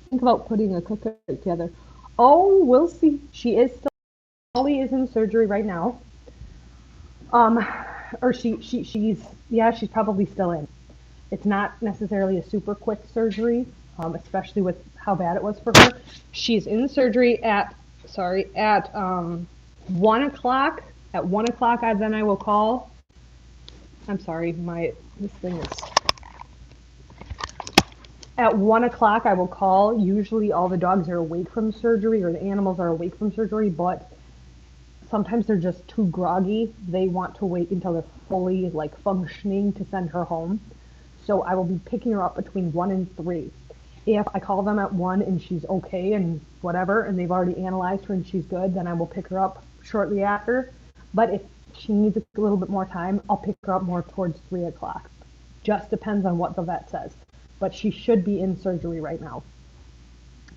Think about putting a cooker together. Oh, we'll see. Molly is in surgery right now. Um, or she's probably still in. It's not necessarily a super quick surgery, especially with how bad it was for her. She's in surgery at 1 o'clock. At 1 o'clock, then I will call. I'm sorry, this thing is. At 1 o'clock, I will call. Usually, all the dogs are awake from surgery, or the animals are awake from surgery, but sometimes they're just too groggy. They want to wait until they're fully like functioning to send her home. So I will be picking her up between 1 and 3. If I call them at 1 and she's okay and whatever, and they've already analyzed her and she's good, then I will pick her up shortly after. But if she needs a little bit more time, I'll pick her up more towards 3 o'clock. Just depends on what the vet says. But she should be in surgery right now.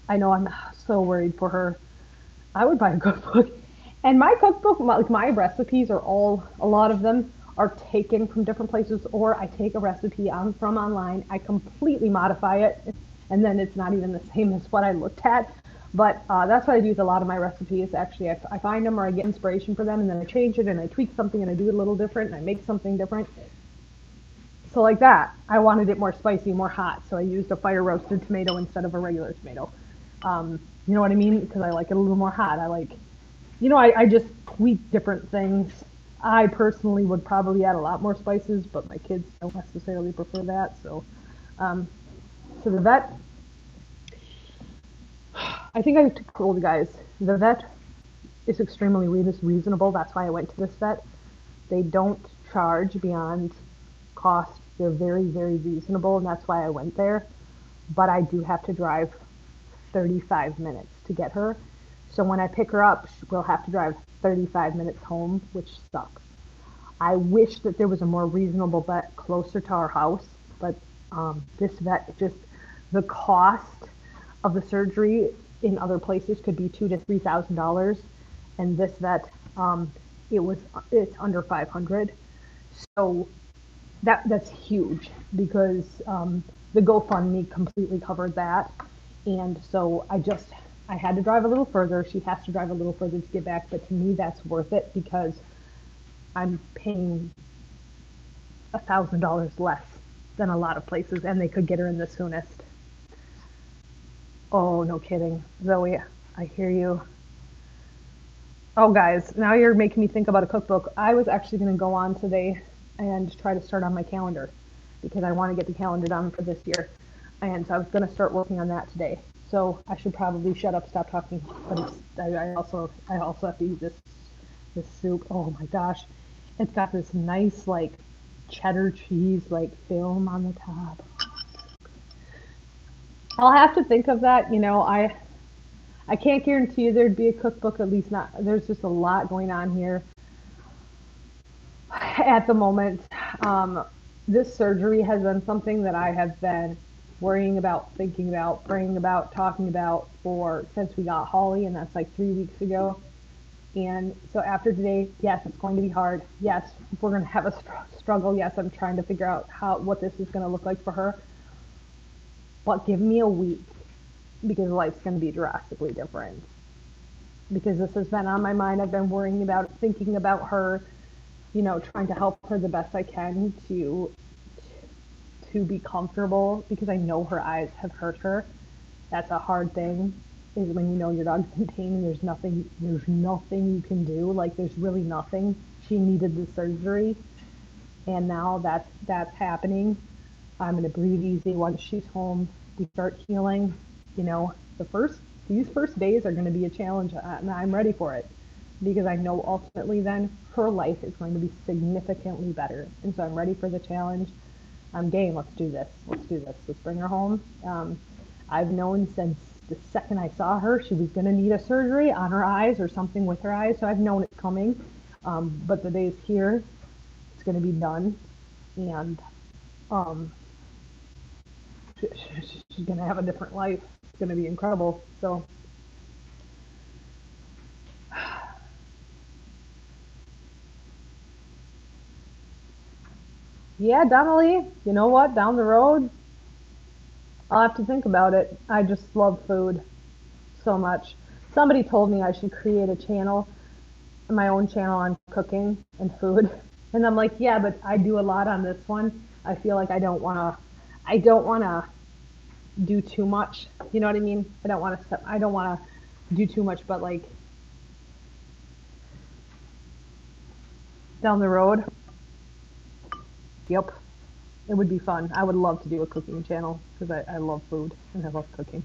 I know I'm so worried for her. I would buy a cookbook. And my cookbook, like my recipes are a lot of them are taken from different places, or I take a recipe from online, I completely modify it, and then it's not even the same as what I looked at. But that's what I do with a lot of my recipes. Actually, I find them or I get inspiration for them, and then I change it and I tweak something and I do it a little different and I make something different. So like that, I wanted it more spicy, more hot, so I used a fire roasted tomato instead of a regular tomato. You know what I mean? Because I like it a little more hot. I just tweak different things. I personally would probably add a lot more spices, but my kids don't necessarily prefer that. So the vet, I think I told you guys, the vet is extremely reasonable. That's why I went to this vet. They don't charge beyond cost. They're very, very reasonable, and that's why I went there. But I do have to drive 35 minutes to get her. So when I pick her up, we'll have to drive 35 minutes home, which sucks. I wish that there was a more reasonable vet closer to our house, but this vet just, the cost of the surgery in other places could be $2,000 to $3,000, and this vet, it's under 500. So that's huge because the GoFundMe completely covered that, and so I had to drive a little further. She has to drive a little further to get back, but to me that's worth it because I'm paying $1,000 less than a lot of places, and they could get her in the soonest. Oh, no kidding, Zoe. I hear you. Oh, guys, now you're making me think about a cookbook. I was actually going to go on today and try to start on my calendar because I want to get the calendar done for this year. And so I was going to start working on that today. So I should probably shut up, stop talking. But I also have to eat this soup. Oh my gosh, it's got this nice like cheddar cheese like film on the top. I'll have to think of that. I can't guarantee you there'd be a cookbook, at least not. There's just a lot going on here at the moment. This surgery has been something that I have been worrying about, thinking about, praying about, talking about since we got Holly, and that's like 3 weeks ago. And so after today, yes, it's going to be hard. Yes, we're going to have a struggle. Yes, I'm trying to figure out what this is going to look like for her. But give me a week because life's going to be drastically different. Because this has been on my mind. I've been worrying about it, thinking about her, trying to help her the best I can to be comfortable because I know her eyes have hurt her. That's a hard thing, is when you know your dog's in pain and there's nothing you can do. Like, there's really nothing. She needed the surgery, and now that's happening. I'm going to breathe easy once she's home. We start healing. These first days are going to be a challenge, and I'm ready for it because I know ultimately then her life is going to be significantly better. And so I'm ready for the challenge. I'm game. Let's do this. Let's bring her home. I've known since the second I saw her, she was going to need a surgery on her eyes or something with her eyes. So I've known it's coming. But the day's here. It's going to be done. And she's going to have a different life. It's going to be incredible. So yeah, Donnelly, you know what? Down the road, I'll have to think about it. I just love food so much. Somebody told me I should create a channel, my own channel on cooking and food. And I'm like, yeah, but I do a lot on this one. I feel like I don't want to do too much. You know what I mean? I don't want to do too much, but like down the road, yep, it would be fun. I would love to do a cooking channel because I love food and I love cooking.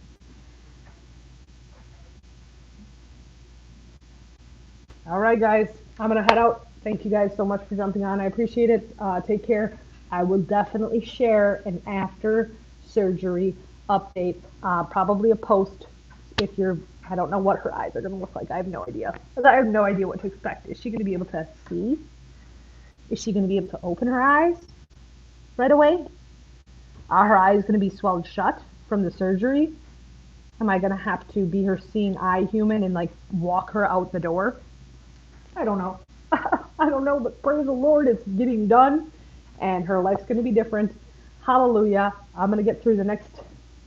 All right, guys, I'm going to head out. Thank you guys so much for jumping on. I appreciate it. Take care. I will definitely share an after surgery update, probably a post I don't know what her eyes are going to look like. I have no idea. I have no idea what to expect. Is she going to be able to see? Is she going to be able to open her eyes right away? Are her eyes going to be swelled shut from the surgery? Am I going to have to be her seeing eye human and like walk her out the door? I don't know. I don't know, but praise the Lord, it's getting done, and her life's going to be different. Hallelujah. I'm going to get through the next,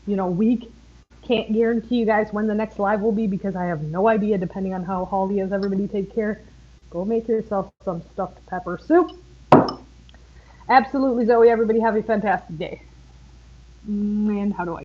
week. Can't guarantee you guys when the next live will be because I have no idea, depending on how Holly is. Everybody take care. Go make yourself some stuffed pepper soup. Absolutely, Zoe. Everybody have a fantastic day. And how do I